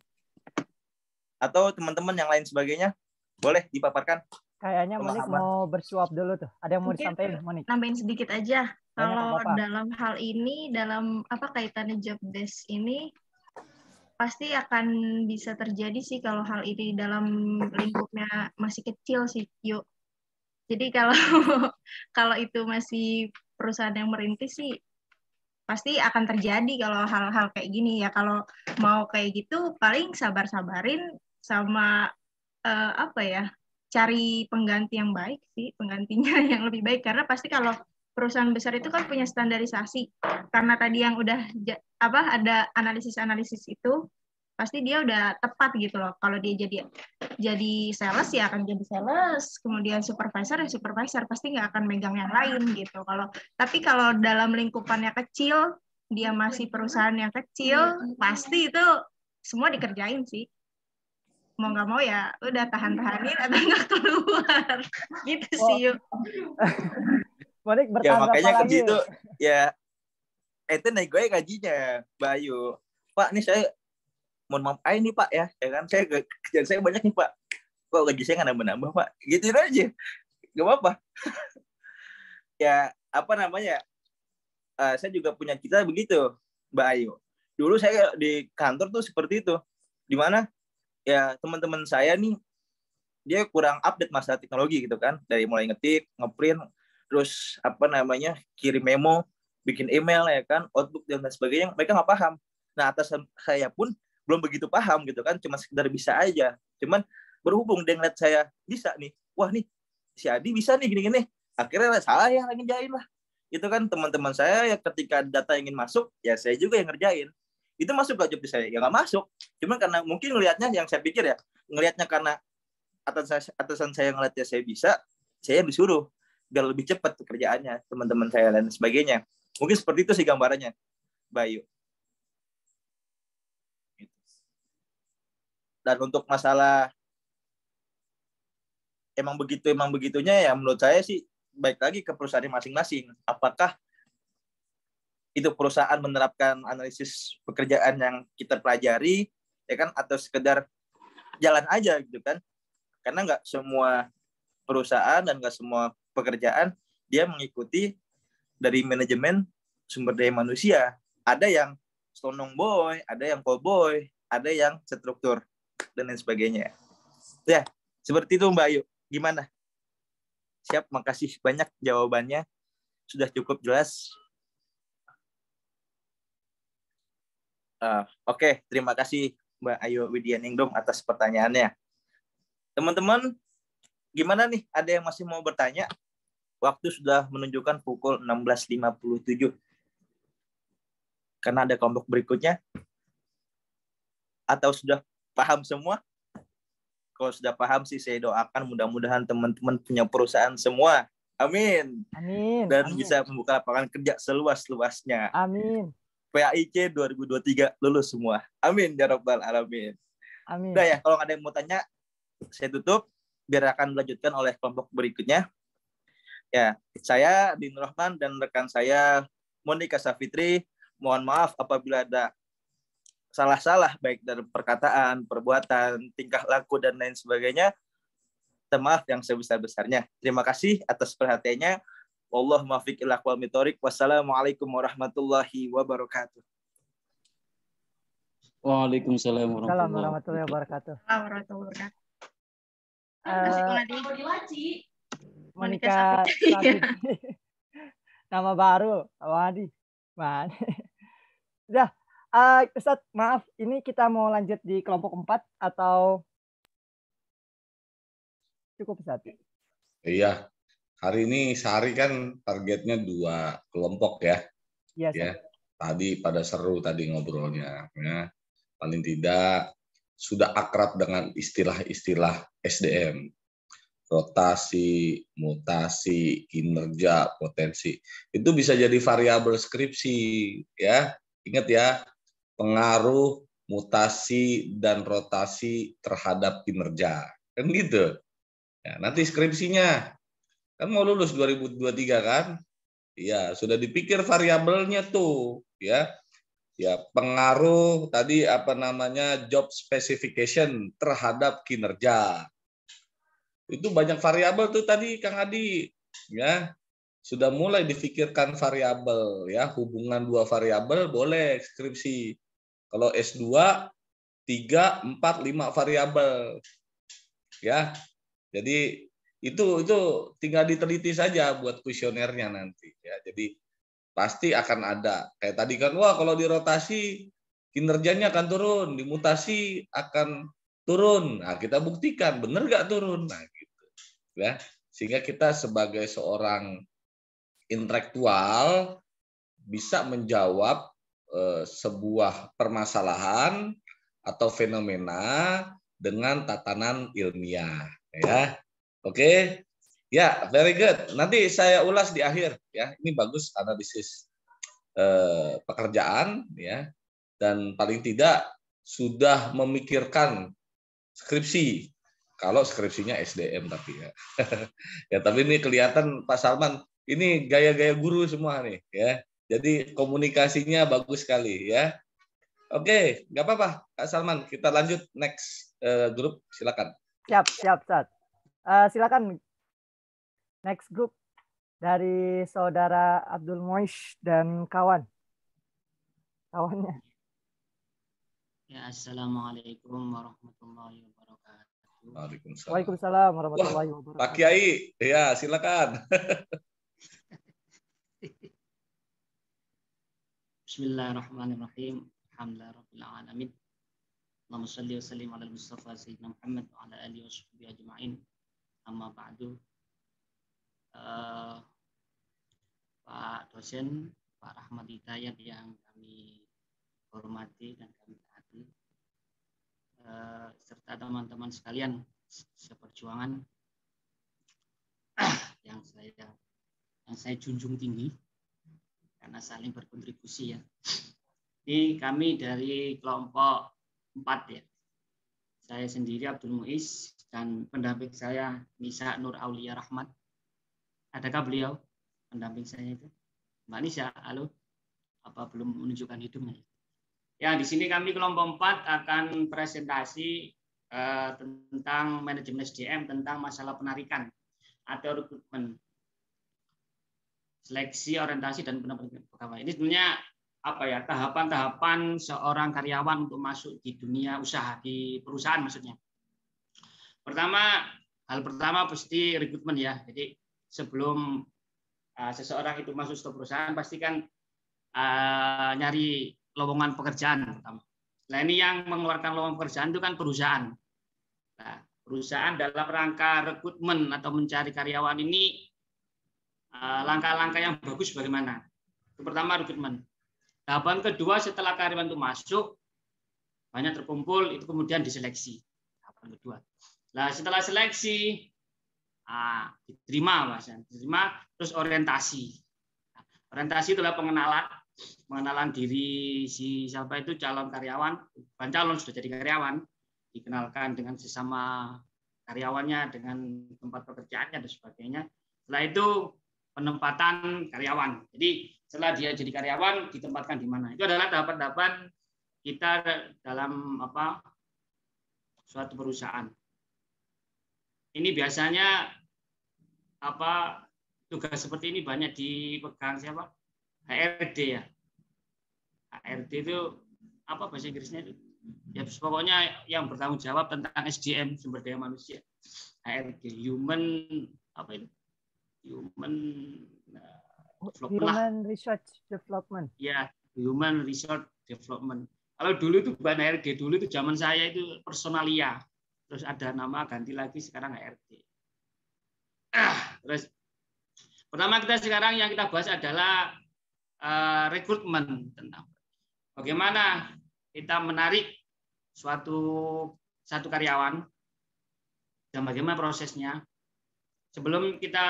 Atau teman-teman yang lain sebagainya, boleh dipaparkan. Kayaknya Monik mau bersuap dulu tuh. Ada yang mau disampaikan, Monik? Nambahin sedikit aja. Kalau apa-apa. dalam hal ini, dalam kaitannya job desk ini, pasti akan bisa terjadi sih kalau hal ini dalam lingkupnya masih kecil sih, yuk. Jadi kalau itu masih perusahaan yang merintis sih, pasti akan terjadi kalau hal-hal kayak gini ya. Kalau mau kayak gitu, paling sabar-sabarin sama cari pengganti yang baik sih, penggantinya yang lebih baik. Karena pasti kalau perusahaan besar itu kan punya standarisasi. Karena tadi yang udah ada analisis-analisis itu, pasti dia udah tepat gitu loh. Kalau dia jadi sales ya akan jadi sales, kemudian supervisor ya supervisor, pasti nggak akan megang yang lain gitu. Tapi kalau dalam lingkupannya kecil, dia masih perusahaan yang kecil, pasti itu semua dikerjain sih. Mau nggak mau ya udah tahan-tahanin atau nggak keluar gitu sih yuk. Monik Ya bertanggung makanya apa kerja lagi? itu ya itu naik gue gajinya Mbak Ayu. Pak, nih saya mohon maaf nih Pak ya kan saya kerjaan saya banyak nih Pak. Kok gaji saya nggak nambah-nambah Pak? Gitu aja. Gak apa-apa. Ya apa namanya? Saya juga punya cita begitu Mbak Ayu. Dulu saya di kantor tuh seperti itu. Di mana ya teman-teman saya nih dia kurang update masalah teknologi gitu kan, dari mulai ngetik, ngeprint, terus kirim memo, bikin email ya kan, Outlook dan sebagainya, mereka nggak paham. Nah atasan saya pun belum begitu paham gitu kan, cuma sekedar bisa aja. Cuman berhubung dia ngeliat saya bisa nih, wah nih si Adi bisa nih gini-gini, akhirnya saya yang ngerjain lah. Itu kan teman-teman saya ya ketika data ingin masuk, ya saya juga yang ngerjain. Itu masuk ke job saya? Ya nggak masuk. Cuman karena mungkin ngelihatnya yang saya pikir ya, ngelihatnya karena atasan saya ngeliatnya saya bisa, saya disuruh biar lebih cepat pekerjaannya teman-teman saya dan sebagainya. Mungkin seperti itu sih gambarannya, Bayu. Dan untuk masalah emang begitunya ya menurut saya sih baik lagi ke perusahaan masing-masing. Apakah itu perusahaan menerapkan analisis pekerjaan yang kita pelajari ya kan, atau sekedar jalan aja gitu kan. Karena nggak semua perusahaan dan nggak semua pekerjaan dia mengikuti dari manajemen sumber daya manusia. Ada yang stonong boy, ada yang cowboy, ada yang struktur dan lain sebagainya. Ya, seperti itu Mbak Ayu. Gimana? Siap, makasih banyak jawabannya. Sudah cukup jelas. Oke, terima kasih Mbak Ayu Widianingrum atas pertanyaannya. Teman-teman, gimana nih? Ada yang masih mau bertanya? Waktu sudah menunjukkan pukul 16.57. Karena ada kelompok berikutnya. Atau sudah paham semua? Kalau sudah paham sih saya doakan mudah-mudahan teman-teman punya perusahaan semua. Amin. Amin. Dan amin. bisa membuka lapangan kerja seluas-luasnya. Amin. PAIC 2023 lulus semua. Amin ya rabbal alamin. Amin. Udah ya, kalau ada yang mau tanya, saya tutup. Biar akan dilanjutkan oleh kelompok berikutnya. Ya, saya Din Rahman dan rekan saya Monika Safitri. Mohon maaf apabila ada salah-salah baik dari perkataan, perbuatan, tingkah laku dan lain sebagainya. Maaf yang sebesar-besarnya. Terima kasih atas perhatiannya. Wallahu muwaffiq ila aqwamit thoriq. Wassalamualaikum warahmatullahi wabarakatuh. Waalaikumsalam warahmatullahi wabarakatuh. Monika Safitri. Nama baru, Wadi. Man. Udah. Ustaz, maaf, ini kita mau lanjut di kelompok 4 atau cukup Ustaz? Iya, hari ini sehari kan targetnya 2 kelompok ya. Yes, Ya. Tadi pada seru tadi ngobrolnya. Ya. Paling tidak sudah akrab dengan istilah-istilah SDM. Rotasi, mutasi, kinerja, potensi. Itu bisa jadi variabel skripsi. Ya. Ingat ya, pengaruh mutasi dan rotasi terhadap kinerja. Kan gitu. Ya, nanti skripsinya kan mau lulus 2023 kan? Iya, sudah dipikir variabelnya tuh, ya. Ya, pengaruh tadi apa namanya job specification terhadap kinerja. Itu banyak variabel tuh tadi Kang Adi, ya. Sudah mulai difikirkan variabel, ya. Hubungan 2 variabel boleh skripsi. Kalau S2 3, 4, 5 variabel. Ya. Jadi itu tinggal diteliti saja buat kuesionernya nanti ya. Jadi pasti akan ada. Kayak tadi kan, wah kalau dirotasi kinerjanya akan turun, dimutasi akan turun. Nah, kita buktikan benar nggak turun. Nah, gitu. Ya. Sehingga kita sebagai seorang intelektual bisa menjawab sebuah permasalahan atau fenomena dengan tatanan ilmiah ya. Oke. Ya, very good. Nanti saya ulas di akhir ya. Ini bagus analisis pekerjaan ya. Dan paling tidak sudah memikirkan skripsi. Kalau skripsinya SDM tapi ya. Ya, tapi ini kelihatan Pak Salman ini gaya-gaya guru semua nih ya. Jadi komunikasinya bagus sekali ya. Oke, nggak apa-apa Kak Salman. Kita lanjut next grup, silakan. Siap, Ustaz. Silakan next group dari saudara Abdul Moish dan kawannya. Ya, assalamualaikum warahmatullahi wabarakatuh. Waalaikumsalam warahmatullahi wabarakatuh. Pak Kiai, ya silakan. Bismillahirrahmanirrahim. Alhamdulillahirabbil alamin. Allahumma shalli wa sallim ala Mustafa Sayyidina Muhammad wa ala alihi washabbihi ajma'in. Amma ba'du. Pak dosen, Pak Rahmat Hidayat yang kami hormati dan kami taati, serta teman-teman sekalian seperjuangan yang saya junjung tinggi karena saling berkontribusi ya. Ini kami dari kelompok 4 ya. Saya sendiri Abdul Muiz dan pendamping saya Nisa Nur Aulia Rahmat. Adakah beliau pendamping saya itu? Mbak Nisa, halo. Apa belum menunjukkan hidungnya? Ya, di sini kami kelompok 4 akan presentasi tentang manajemen SDM, tentang masalah penarikan atau rekrutmen, seleksi, orientasi, dan penempatan pegawai. Ini sebenarnya apa ya, tahapan-tahapan seorang karyawan untuk masuk di dunia usaha, di perusahaan maksudnya. Hal pertama pasti rekrutmen ya. Jadi sebelum seseorang itu masuk ke perusahaan pasti kan nyari lowongan pekerjaan pertama. Nah, ini yang mengeluarkan lowongan pekerjaan itu kan perusahaan. Nah, perusahaan dalam rangka rekrutmen atau mencari karyawan ini langkah-langkah yang bagus bagaimana? Itu pertama rekrutmen. Tahapan kedua setelah karyawan itu masuk banyak terkumpul itu kemudian diseleksi. Tahapan kedua. Nah, setelah seleksi diterima terus orientasi. Orientasi itulah pengenalan diri si siapa itu calon karyawan, bukan calon sudah jadi karyawan, dikenalkan dengan sesama karyawannya, dengan tempat pekerjaannya dan sebagainya. Setelah itu penempatan karyawan. Jadi setelah dia jadi karyawan ditempatkan di mana? Itu adalah tahapan-tahapan kita dalam suatu perusahaan. Ini biasanya tugas seperti ini banyak dipegang siapa? HRD ya. HRD itu apa bahasa Inggrisnya itu? Ya pokoknya yang bertanggung jawab tentang SDM, sumber daya manusia. HRD, Human Research Development. Ya, Human Resource Development. Kalau dulu itu bukan HRD, dulu itu zaman saya itu personalia. Terus ada nama ganti lagi sekarang HRD. Terus Pertama kita sekarang yang kita bahas adalah rekrutmen, tentang bagaimana kita menarik satu karyawan dan bagaimana prosesnya. Sebelum kita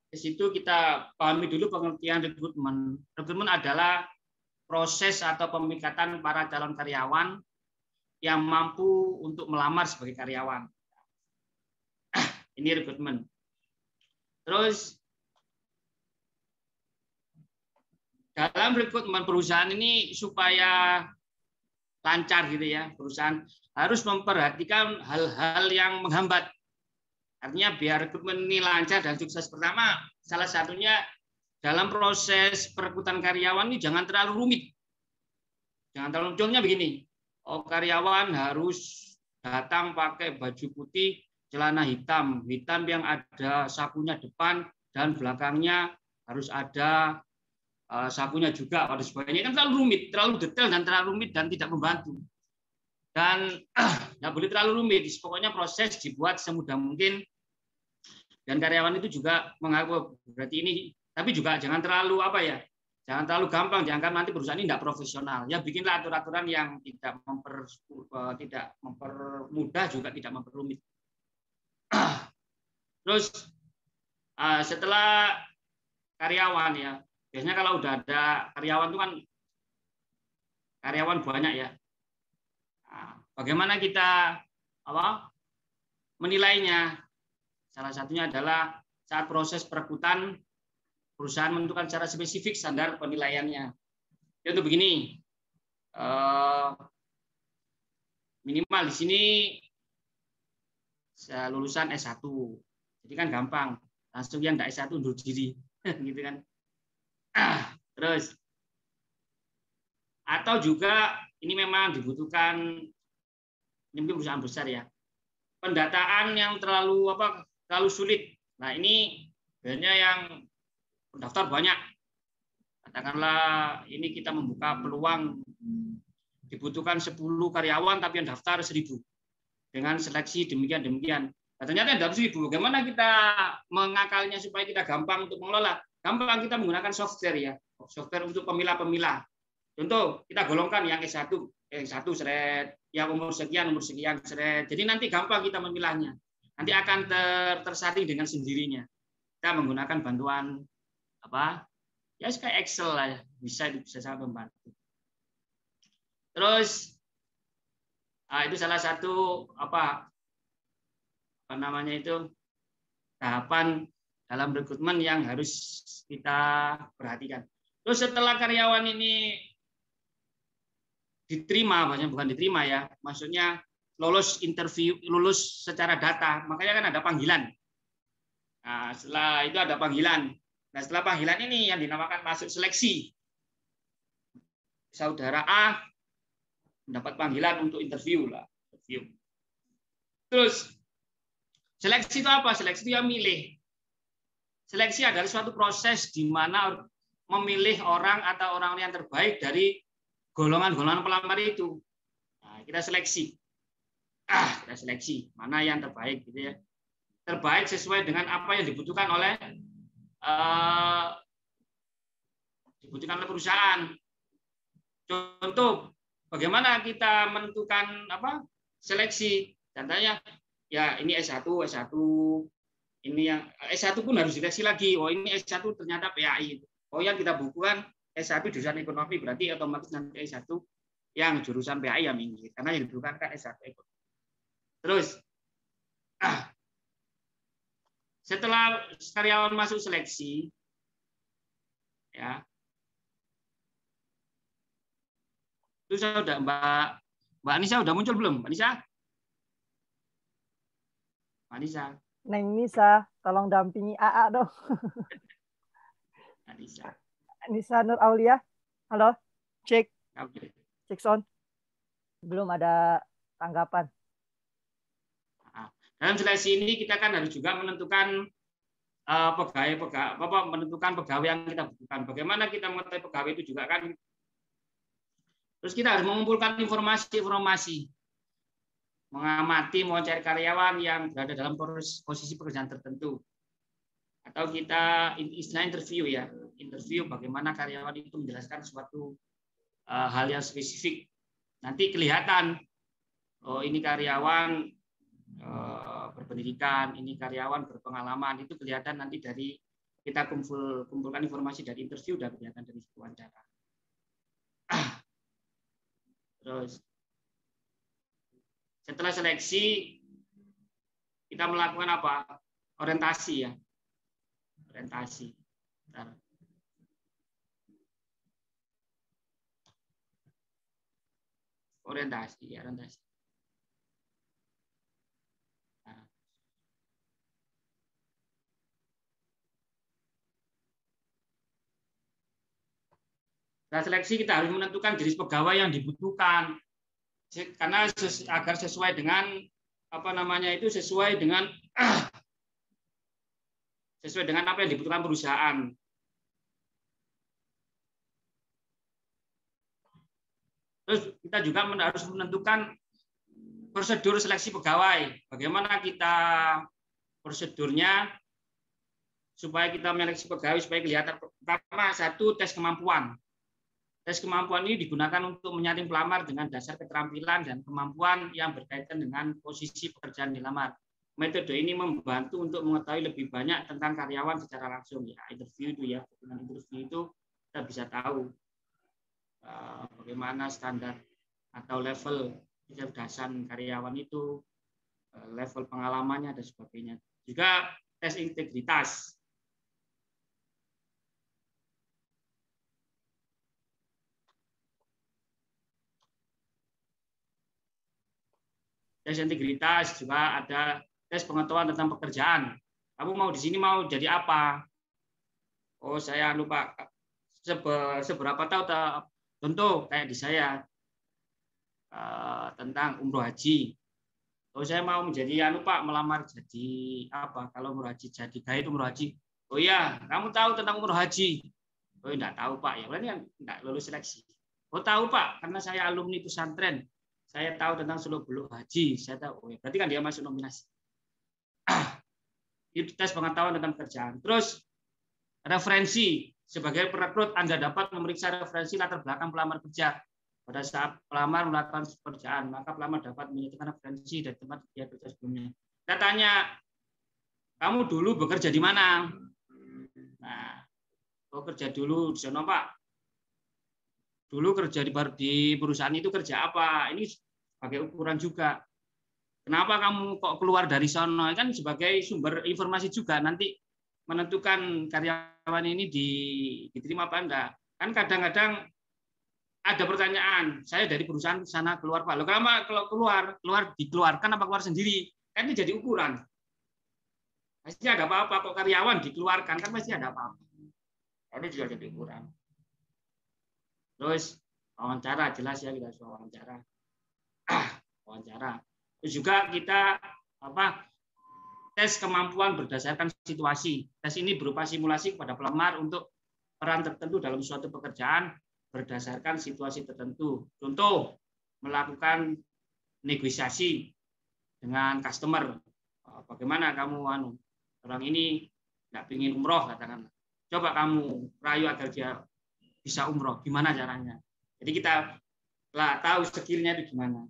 ke situ, kita pahami dulu pengertian rekrutmen. Rekrutmen adalah proses atau pemikatan para calon karyawan yang mampu untuk melamar sebagai karyawan. Ini rekrutmen. Terus dalam rekrutmen perusahaan ini supaya lancar gitu ya, perusahaan harus memperhatikan hal-hal yang menghambat. Artinya biar rekrutmen ini lancar dan sukses, pertama salah satunya dalam proses perekrutan karyawan ini jangan terlalu rumit. Jangan terlalu, contohnya begini, karyawan harus datang pakai baju putih, celana hitam yang ada sakunya depan dan belakangnya harus ada sakunya juga, pada sebagainya. Kan terlalu rumit, terlalu detail dan terlalu rumit dan tidak membantu. Dan nggak boleh terlalu rumit, pokoknya proses dibuat semudah mungkin. Dan karyawan itu juga mengaku berarti ini, tapi juga jangan terlalu jangan terlalu gampang, dianggap nanti perusahaan ini tidak profesional. Ya bikinlah aturan-aturan yang tidak mempermudah juga tidak memperrumit. Terus setelah karyawan ya, biasanya kalau udah ada karyawan itu kan karyawan banyak ya. Nah, bagaimana kita menilainya? Salah satunya adalah saat proses perekrutan, perusahaan menentukan secara spesifik standar penilaiannya. Itu begini, minimal di sini lulusan S1, jadi kan gampang, langsung yang tidak S1 undur diri, gitu kan. Terus, atau juga ini memang dibutuhkan, ini perusahaan besar ya, pendataan yang terlalu sulit. Nah ini biasanya yang pendaftar banyak. Katakanlah ini kita membuka peluang dibutuhkan 10 karyawan tapi yang daftar 1.000 dengan seleksi demikian. Nah, ternyata dalam 1.000. Bagaimana kita mengakalnya supaya kita gampang untuk mengelola? Gampang, kita menggunakan software ya, software untuk pemilah-pemilah. Contoh kita golongkan yang S1 seret, yang umur sekian seret. Jadi nanti gampang kita memilahnya. Nanti akan tersaring dengan sendirinya. Kita menggunakan bantuan ya kayak Excel lah ya, bisa sangat membantu. Terus itu salah satu tahapan dalam rekrutmen yang harus kita perhatikan. Terus setelah karyawan ini diterima, bukan diterima ya, maksudnya lolos interview, lulus secara data, makanya kan ada panggilan. Nah, setelah itu ada panggilan. Nah, setelah panggilan ini yang dinamakan masuk seleksi. Saudara A mendapat panggilan untuk interview. Terus seleksi itu apa? Seleksi itu yang milih. Seleksi adalah suatu proses di mana memilih orang atau orang yang terbaik dari golongan-golongan pelamar itu. Nah, kita seleksi. Kita seleksi mana yang terbaik gitu ya. Terbaik sesuai dengan apa yang dibutuhkan oleh perusahaan. Contoh, bagaimana kita menentukan seleksi? Contohnya ya ini S1, ini yang S1 pun harus diseleksi lagi. Oh ini S1 ternyata PAI. Oh yang kita bukukan S1 jurusan ekonomi, berarti otomatis nanti S1 yang jurusan PAI yang minggir karena yang dibutuhkan kan S1 ekonomi. Terus setelah karyawan masuk seleksi, ya, itu saya udah Mbak Nisa udah muncul belum, Mbak Nisa? Mbak Nisa. Neng Nisa, tolong dampingi AA dong. Mbak Nisa. Nisa Nur Aulia, halo, cek, Oke. cek sound. Belum ada tanggapan. Dalam seleksi ini kita kan harus juga menentukan menentukan pegawai yang kita butuhkan. Bagaimana kita mengetahui pegawai itu juga kan. Terus kita harus mengumpulkan informasi, mengamati, mewawancari karyawan yang berada dalam posisi pekerjaan tertentu. atau kita istilah interview ya, interview bagaimana karyawan itu menjelaskan suatu hal yang spesifik. Nanti kelihatan, oh ini karyawan berpendidikan, ini karyawan berpengalaman, itu kelihatan nanti dari kita kumpulkan informasi dari interview dan kelihatan dari wawancara. Terus setelah seleksi kita melakukan apa? Orientasi ya. Orientasi. Bentar. Orientasi ya, orientasi. Nah. Setelah seleksi kita harus menentukan jenis pegawai yang dibutuhkan karena agar sesuai dengan apa namanya itu sesuai dengan apa yang dibutuhkan perusahaan. Terus kita juga harus menentukan prosedur seleksi pegawai. Bagaimana kita prosedurnya supaya kita menyeleksi pegawai supaya kelihatan. Pertama, satu tes kemampuan. Tes kemampuan ini digunakan untuk menyaring pelamar dengan dasar keterampilan dan kemampuan yang berkaitan dengan posisi pekerjaan dilamar. Metode ini membantu untuk mengetahui lebih banyak tentang karyawan secara langsung. Ya, interview itu ya, dengan interview itu kita bisa tahu bagaimana standar atau level kecerdasan karyawan itu, level pengalamannya dan sebagainya. Juga tes integritas. Tes integritas juga ada tes pengetahuan tentang pekerjaan. Kamu mau di sini mau jadi apa? Oh, saya lupa seberapa tahu contoh kayak di saya tentang umroh haji. Oh, saya mau menjadi Pak melamar jadi apa? Kalau umroh haji jadi guide umroh haji. Oh iya, kamu tahu tentang umroh haji? Oh, enggak tahu Pak. Ya berarti kan enggak lulus seleksi. Oh, tahu Pak, karena saya alumni pesantren. Saya tahu tentang seluk-beluk haji, saya tahu. Oh, ya, berarti kan dia masuk nominasi. Itu tes pengetahuan tentang pekerjaan. Terus referensi. Sebagai perekrut, Anda dapat memeriksa referensi latar belakang pelamar kerja. Pada saat pelamar melakukan pekerjaan, maka pelamar dapat menyatakan referensi dari tempat dia kerja sebelumnya. Kita tanya, kamu dulu bekerja di mana? Nah, kerja dulu di sana Pak. Dulu kerja di perusahaan itu kerja apa? Ini sebagai ukuran juga. Kenapa kamu kok keluar dari sana? Kan sebagai sumber informasi juga nanti menentukan karyawan ini diterima apa enggak. Kan kadang-kadang ada pertanyaan, saya dari perusahaan sana keluar Pak. Loh, kenapa kalau keluar dikeluarkan apa keluar sendiri? Kan ini jadi ukuran. Pasti ada apa-apa kok karyawan dikeluarkan, kan pasti ada apa-apa. Ini juga jadi ukuran. Terus wawancara, jelas ya kita soal wawancara. Wawancara. Terus juga kita tes kemampuan berdasarkan situasi. Tes ini berupa simulasi kepada pelamar untuk peran tertentu dalam suatu pekerjaan berdasarkan situasi tertentu. Contoh, melakukan negosiasi dengan customer. Bagaimana kamu orang ini nggak ingin umroh katakan. Coba kamu rayu agar dia bisa umroh, gimana caranya? Jadi kita tahu skillnya itu gimana.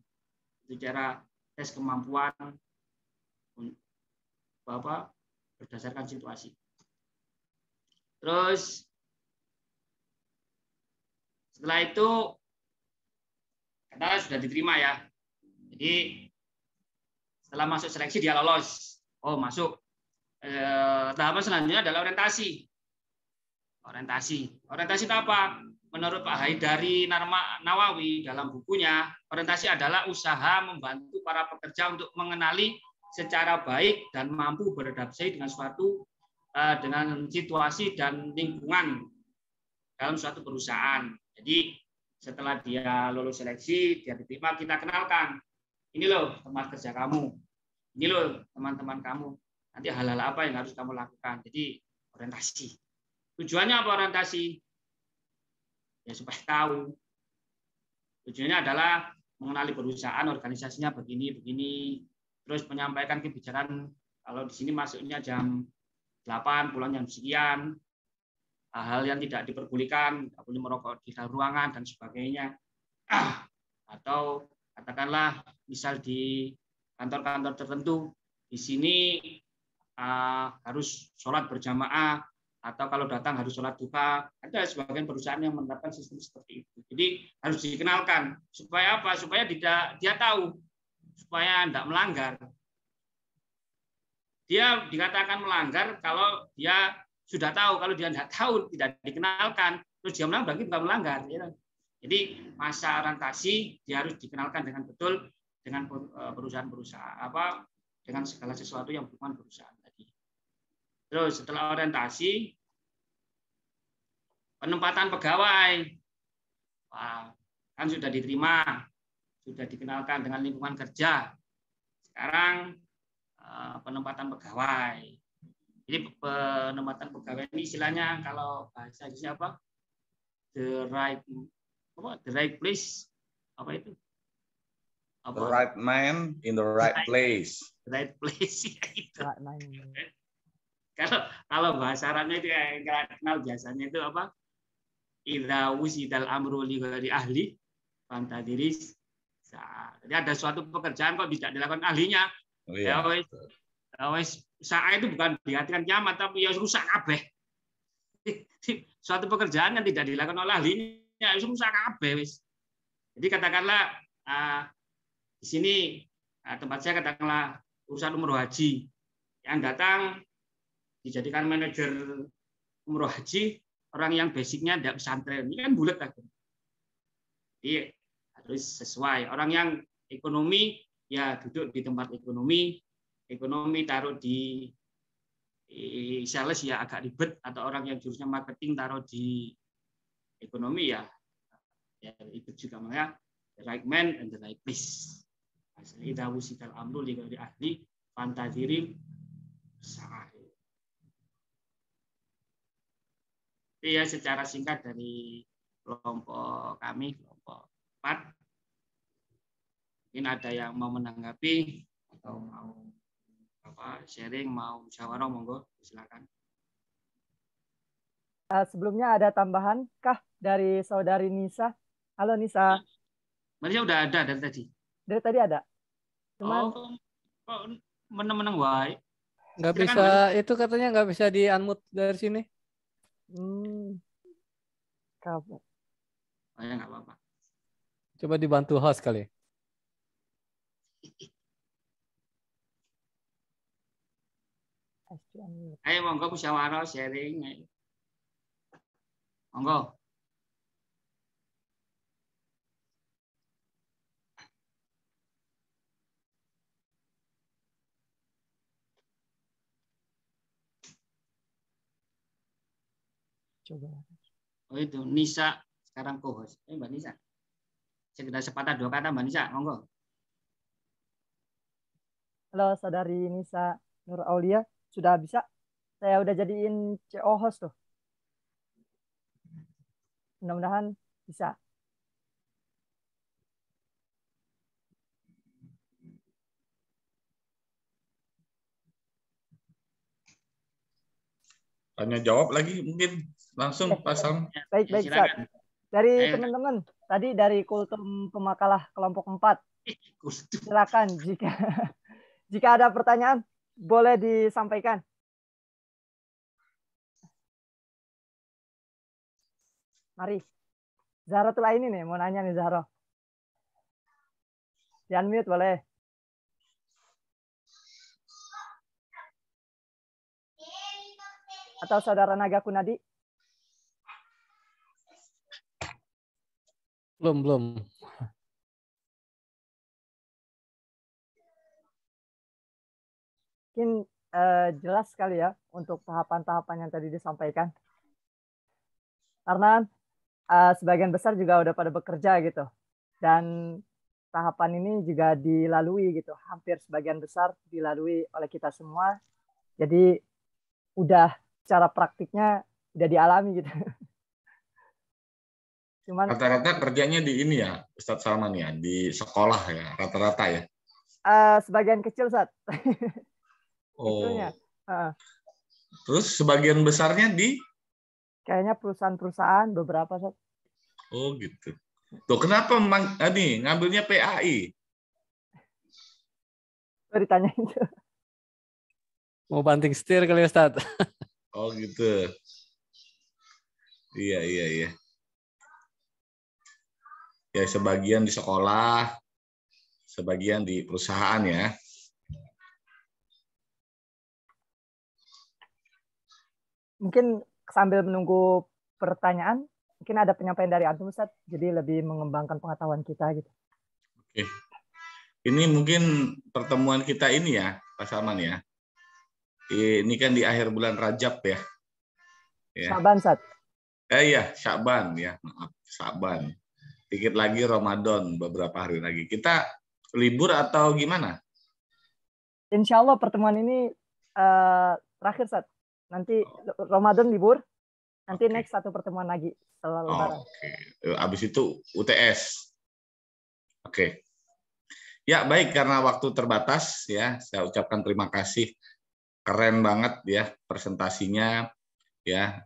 Itu cara tes kemampuan berdasarkan situasi. Terus setelah itu katakan sudah diterima ya. Jadi setelah masuk seleksi dia lolos. Oh masuk. Tahapan selanjutnya adalah orientasi. Orientasi itu apa? Menurut Pak Haidari Nawawi dalam bukunya, orientasi adalah usaha membantu para pekerja untuk mengenali secara baik dan mampu beradaptasi dengan situasi dan lingkungan dalam suatu perusahaan. Jadi setelah dia lulus seleksi, dia diterima, kita kenalkan. Ini loh tempat kerja kamu. Ini loh teman-teman kamu. Nanti hal-hal apa yang harus kamu lakukan. Jadi orientasi. Tujuannya apa orientasi? Ya supaya tahu. Tujuannya adalah mengenali perusahaan, organisasinya begini. Terus menyampaikan kebijakan. Kalau di sini masuknya jam 8 pulang jam sekian, hal yang tidak diperbolehkan, tidak boleh merokok di dalam ruangan dan sebagainya. Atau katakanlah misal di kantor-kantor tertentu, di sini harus sholat berjamaah, atau kalau datang harus sholat duha. Ada sebagian perusahaan yang menerapkan sistem seperti itu. Jadi harus dikenalkan. Supaya apa? Supaya dia tahu, supaya tidak melanggar. Dia dikatakan melanggar kalau dia sudah tahu. Kalau dia tidak tahu, tidak dikenalkan, terus dia melanggar, berarti bukan melanggar. Jadi masa orientasi dia harus dikenalkan dengan betul dengan perusahaan-perusahaan, dengan segala sesuatu yang berhubungan perusahaan tadi. Terus setelah orientasi, penempatan pegawai, kan sudah diterima, sudah dikenalkan dengan lingkungan kerja. Sekarang penempatan pegawai. Jadi penempatan pegawai ini istilahnya kalau bahasa Indonesia apa? The right place, apa itu? The right man in the right place. The right place ya itu. Kalau bahasa Arabnya itu yang kenal biasanya itu apa? Idza wusidal amru li ghairi ahli fantadiris. Jadi ada suatu pekerjaan kok tidak dilakukan ahlinya. Oh, iya. Saat itu bukan diartikan kiamat, tapi ya rusak kabeh. Suatu pekerjaan yang tidak dilakukan oleh ahlinya, rusak kabeh wis. Jadi katakanlah di sini tempat saya katakanlah urusan umroh haji, yang datang dijadikan manajer umroh haji orang yang basicnya tidak pesantren, ini kan bulat kan. Jadi harus sesuai. Orang yang ekonomi ya duduk di tempat ekonomi taruh di sales ya agak ribet, atau orang yang jurusnya marketing taruh di ekonomi ya ribet juga. Makanya the right man and the right place. Idza wusidal amru li ghairi ahli fantadirim sa'ah. Itu ya secara singkat dari kelompok kami, kelompok 4. Mungkin ada yang mau menanggapi atau mau sharing, mau musyawarah, monggo silakan. Sebelumnya ada tambahan kah dari saudari Nisa? Halo Nisa. Maksudnya udah ada dari tadi. Dari tadi ada. Cuman kok meneng-meneng wae. Nggak bisa, itu katanya nggak bisa di-unmute dari sini. Kamu. Oh ya nggak apa-apa. Coba dibantu host kali. Ayo monggo musyawarah sharing. Monggo. Coba. Oh itu Nisa sekarang co-host. Mbak Nisa. Sekedar sepatah dua kata Mbak Nisa, monggo. Halo saudari Nisa Nur Aulia, sudah bisa? Saya udah jadiin CO host tuh. Mudah-mudahan bisa. Tanya jawab lagi mungkin langsung pasang. Baik, Ustaz. Dari teman-teman, tadi dari Kultum Pemakalah kelompok 4. Silakan jika ada pertanyaan boleh disampaikan. Mari. Zahra tuh ini nih, mau nanya nih Zahra. Di-unmute boleh. Atau saudara Naga Kunadi? Belum. Mungkin jelas sekali ya untuk tahapan-tahapan yang tadi disampaikan. Karena sebagian besar juga udah pada bekerja gitu. Dan tahapan ini juga dilalui gitu. Hampir sebagian besar dilalui oleh kita semua. Jadi udah secara praktiknya udah dialami gitu. Cuman rata-rata kerjanya di ini ya, Ustadz Salman ya, di sekolah ya, rata-rata ya. Sebagian kecil, Ustadz. Oh. Terus sebagian besarnya di? Kayaknya perusahaan-perusahaan beberapa, Sat. Oh gitu. Tuh kenapa ngambilnya PAI? Ditanya itu. Mau banting setir kali Ustaz. Oh gitu. Iya. Ya sebagian di sekolah, sebagian di perusahaan ya. Mungkin sambil menunggu pertanyaan, mungkin ada penyampaian dari Antum, Ustaz. Jadi lebih mengembangkan pengetahuan kita gitu. Oke. Ini mungkin pertemuan kita ini ya, Pak Salman ya. Ini kan di akhir bulan Rajab ya. Syaban, Ustaz. Iya, Syaban ya. Maaf, Syaban. Dikit lagi Ramadan, beberapa hari lagi. Kita libur atau gimana? Insya Allah pertemuan ini terakhir, Ustaz. Nanti Ramadan libur, nanti next satu pertemuan lagi setelah Lebaran. Oke. Habis itu UTS. Oke. Ya, baik, karena waktu terbatas ya, saya ucapkan terima kasih. Keren banget ya presentasinya ya.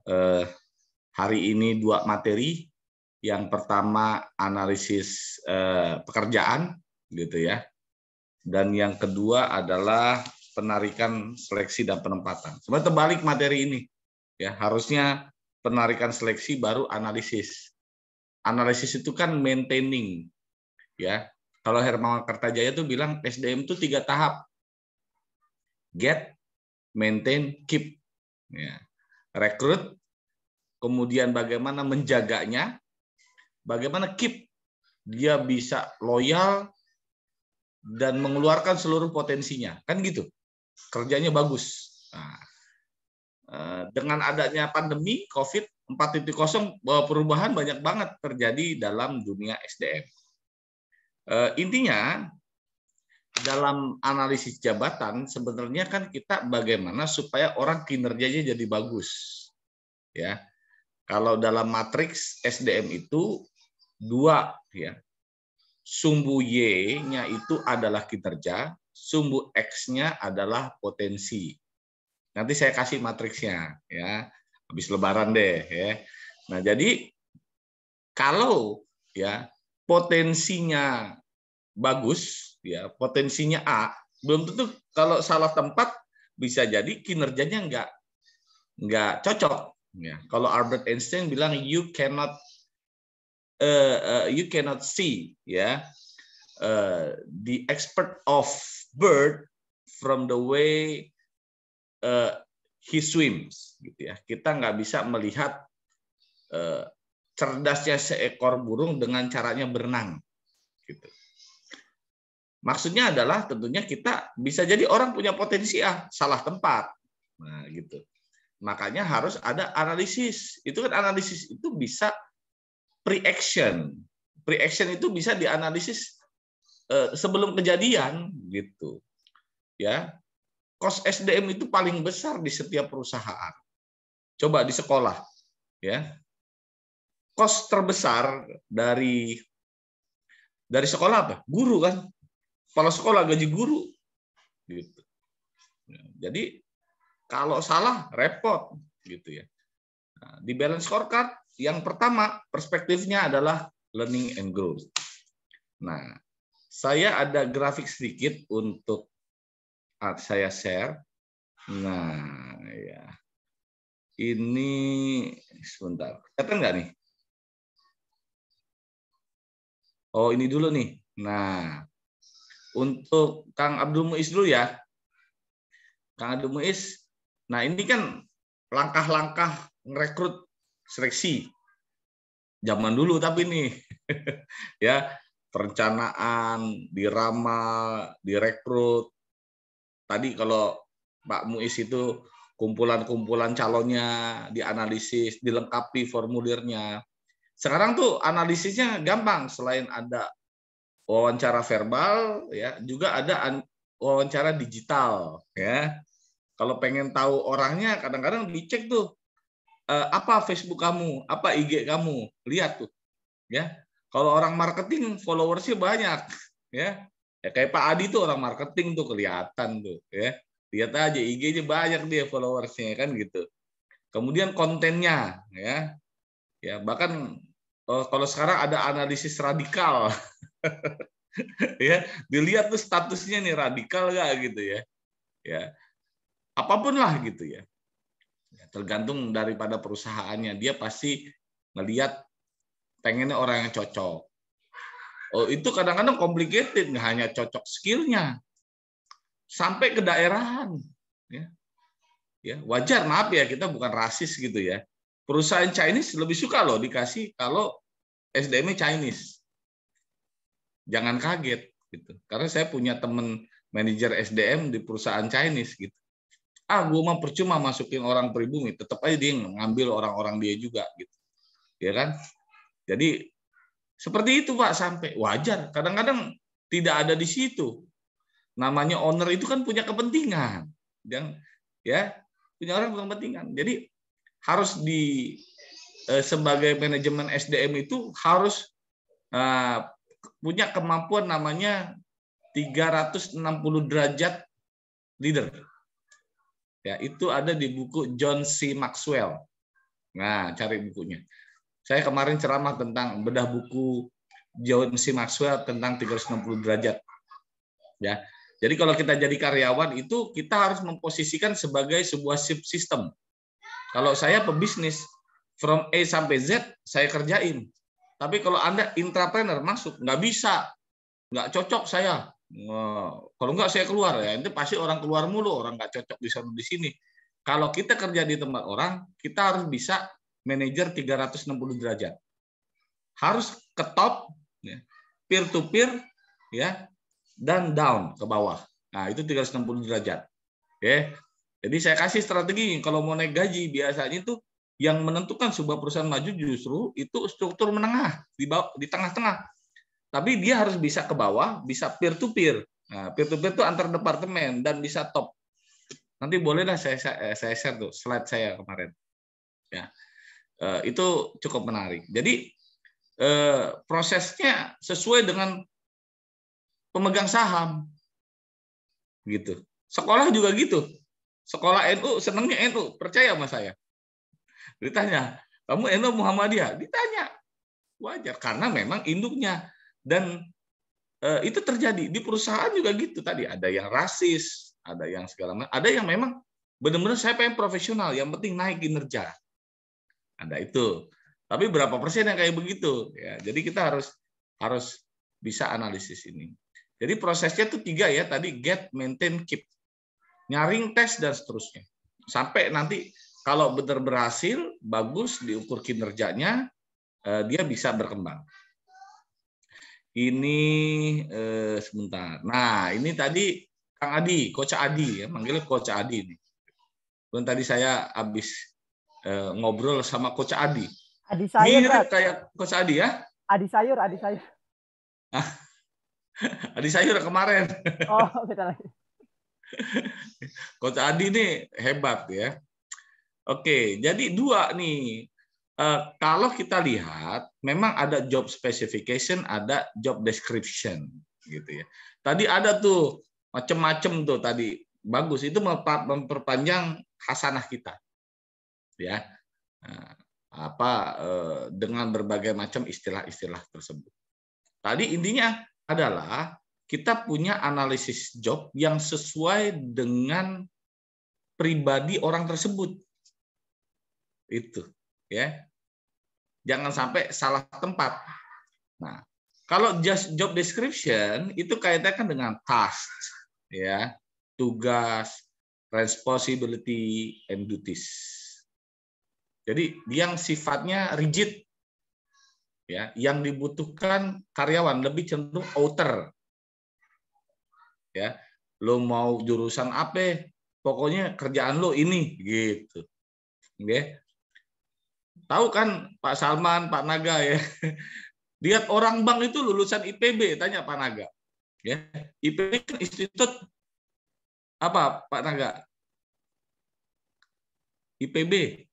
Hari ini 2 materi. Yang pertama analisis pekerjaan gitu ya. Dan yang kedua adalah penarikan seleksi dan penempatan. Sebenarnya terbalik materi ini. Ya, harusnya penarikan seleksi baru analisis. Analisis itu kan maintaining. Ya. Kalau Hermawan Kartajaya itu bilang SDM itu 3 tahap. Get, maintain, keep. Ya. Rekrut, kemudian bagaimana menjaganya, bagaimana keep. Dia bisa loyal dan mengeluarkan seluruh potensinya. Kan gitu. Kerjanya bagus. Nah, dengan adanya pandemi COVID 4.0, perubahan banyak banget terjadi dalam dunia SDM. Intinya, dalam analisis jabatan sebenarnya kan kita bagaimana supaya orang kinerjanya jadi bagus. Ya. Kalau dalam matriks SDM itu 2 ya. Sumbu Y-nya itu adalah kinerja, sumbu X-nya adalah potensi. Nanti saya kasih matriksnya ya. Habis Lebaran deh ya. Nah, jadi kalau ya potensinya bagus ya, potensinya A, belum tentu kalau salah tempat bisa jadi kinerjanya nggak cocok ya. Kalau Albert Einstein bilang you cannot see ya the expert of bird from the way he swims gitu ya. Kita nggak bisa melihat cerdasnya seekor burung dengan caranya berenang gitu. Maksudnya adalah tentunya kita bisa jadi orang punya potensi A, salah tempat. Nah, gitu. Makanya harus ada analisis. Itu kan analisis itu bisa pre-action. Pre-action itu bisa dianalisis sebelum kejadian gitu. Ya. Cost SDM itu paling besar di setiap perusahaan. Coba di sekolah, ya. Cost terbesar dari sekolah apa? Guru kan. Kepala sekolah gaji guru. Gitu. Jadi kalau salah repot gitu ya. Nah, di balance scorecard yang pertama perspektifnya adalah learning and growth. Nah, saya ada grafik sedikit untuk saya share. Nah, ya. Ini sebentar. Kelihatan nggak nih? Oh, ini dulu nih. Nah, untuk Kang Abdul Muiz dulu ya. Kang Abdul Muiz. Nah, ini kan langkah-langkah merekrut seleksi. Zaman dulu tapi nih. Ya, perencanaan, diramal, direkrut. Tadi kalau Pak Muiz itu kumpulan-kumpulan calonnya, dianalisis, dilengkapi formulirnya. Sekarang tuh analisisnya gampang, selain ada wawancara verbal, ya juga ada wawancara digital, ya. Kalau pengen tahu orangnya, kadang-kadang dicek tuh apa Facebook kamu, apa IG kamu, lihat tuh, ya. Kalau orang marketing followersnya banyak, ya. Ya kayak Pak Adi tuh orang marketing tuh kelihatan tuh, ya. Lihat aja IG-nya banyak dia followersnya kan gitu. Kemudian kontennya ya. Ya, bahkan kalau sekarang ada analisis radikal. Ya, dilihat tuh statusnya nih radikal nggak gitu ya. Ya. Apapun lah gitu ya. Tergantung daripada perusahaannya, dia pasti ngelihat pengennya orang yang cocok. Oh, itu kadang-kadang complicated, nggak hanya cocok skillnya, sampai ke daerahan. Ya. Ya, wajar, maaf ya, kita bukan rasis gitu ya. Perusahaan Chinese lebih suka loh dikasih kalau SDM-nya Chinese. Jangan kaget gitu. Karena saya punya teman manajer SDM di perusahaan Chinese gitu. Gue mah percuma masukin orang pribumi, tetap aja dia ngambil orang-orang dia juga gitu. Ya kan? Jadi seperti itu Pak, sampai wajar. Kadang-kadang tidak ada di situ. Namanya owner itu kan punya kepentingan. Dan ya, punya orang punya kepentingan. Jadi harus sebagai manajemen SDM itu harus punya kemampuan namanya 360 derajat leader. Ya, itu ada di buku John C. Maxwell. Nah, cari bukunya. Saya kemarin ceramah tentang bedah buku John C. Maxwell tentang 360 derajat. Ya. Jadi kalau kita jadi karyawan itu kita harus memposisikan sebagai sebuah sistem. Kalau saya pebisnis, from A sampai Z saya kerjain. Tapi kalau Anda intrapreneur masuk, nggak bisa. Nggak cocok saya. Kalau nggak saya keluar ya, itu pasti orang keluar mulu, orang nggak cocok di sana di sini. Kalau kita kerja di tempat orang, kita harus bisa manajer 360 derajat. Harus ke top, peer to peer, ya, dan down ke bawah. Nah, itu 360 derajat. Oke. Jadi saya kasih strategi kalau mau naik gaji biasanya itu yang menentukan sebuah perusahaan maju justru itu struktur menengah di tengah-tengah. Tapi dia harus bisa ke bawah, bisa peer to peer. Nah, peer to peer itu antar departemen dan bisa top. Nanti bolehlah saya share tuh slide saya kemarin. Ya, itu cukup menarik. Jadi prosesnya sesuai dengan pemegang saham, gitu. Sekolah juga gitu. Sekolah NU senangnya NU, percaya sama saya. Ditanya, kamu NU Muhammadiyah? Ditanya, wajar karena memang induknya. Dan itu terjadi di perusahaan juga gitu tadi. Ada yang rasis, ada yang segala macam, ada yang memang benar-benar saya pengen profesional, yang penting naik kinerja. Ada itu. Tapi berapa persen yang kayak begitu? Ya, jadi kita harus bisa analisis ini. Jadi prosesnya itu 3 ya tadi, get, maintain, keep, nyaring, tes dan seterusnya. Sampai nanti kalau benar berhasil, bagus diukur kinerjanya, dia bisa berkembang. Ini sebentar. Nah, ini tadi Kang Adi, Coach Adi ya, manggilnya Coach Adi nih. Dan tadi saya habis ngobrol sama Coach Adi. Adi sayur mirip kayak Coach Adi ya? Adi sayur. Adi sayur kemarin. Oh, beda lagi. Coach Adi nih hebat ya. Oke, jadi 2 nih. Kalau kita lihat, memang ada job specification, ada job description, gitu ya. Tadi ada tuh macam-macam tuh tadi, bagus. Itu memperpanjang hasanah kita, ya. Dengan berbagai macam istilah-istilah tersebut. Tadi intinya adalah kita punya analisis job yang sesuai dengan pribadi orang tersebut. Itu. Ya, jangan sampai salah tempat. Nah, kalau just job description itu kaitannya dengan task, ya, tugas, responsibility, and duties. Jadi yang sifatnya rigid, ya, yang dibutuhkan karyawan lebih cenderung outer, ya, lo mau jurusan apa, pokoknya kerjaan lo ini, gitu, ya. Tahu kan Pak Salman, Pak Naga ya. Lihat orang bank itu lulusan IPB, tanya Pak Naga. Ya, IPB kan institut apa Pak Naga? IPB.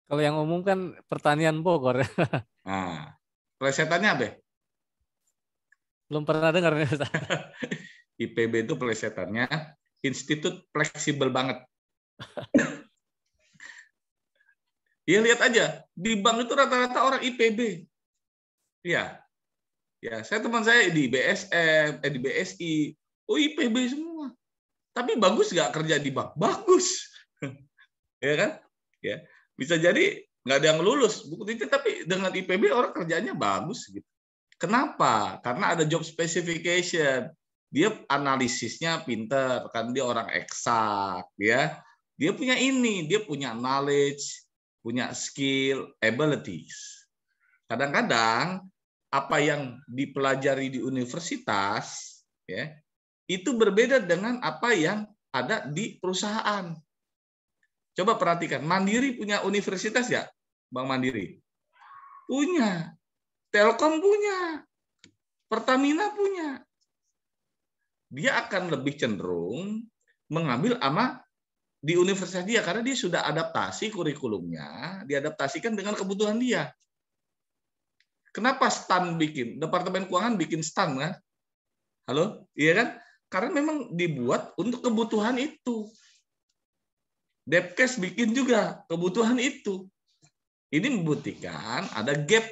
Kalau yang umum kan Pertanian Bogor. Nah, plesetannya apa? Belum pernah dengar. IPB itu plesetannya institut fleksibel banget. Ya lihat aja, di bank itu rata-rata orang IPB. Ya, saya teman saya di BSM, di BSI, IPB semua. Tapi bagus nggak kerja di bank? Bagus, ya kan? Ya, bisa jadi nggak ada yang lulus buku itu, tapi dengan IPB orang kerjanya bagus gitu. Kenapa? Karena ada job specification. Dia analisisnya pinter, kan dia orang eksak, ya. Dia punya ini, dia punya knowledge, punya skill, abilities. Kadang-kadang apa yang dipelajari di universitas, ya, itu berbeda dengan apa yang ada di perusahaan. Coba perhatikan, Mandiri punya universitas ya, Bang Mandiri? Punya. Telkom punya. Pertamina punya. Dia akan lebih cenderung mengambil di universitas dia karena dia sudah adaptasi kurikulumnya, diadaptasikan dengan kebutuhan dia. Kenapa STAN bikin? Departemen Keuangan bikin STAN kan? Halo? Iya kan? Karena memang dibuat untuk kebutuhan itu. Depkes bikin juga kebutuhan itu. Ini membuktikan ada gap.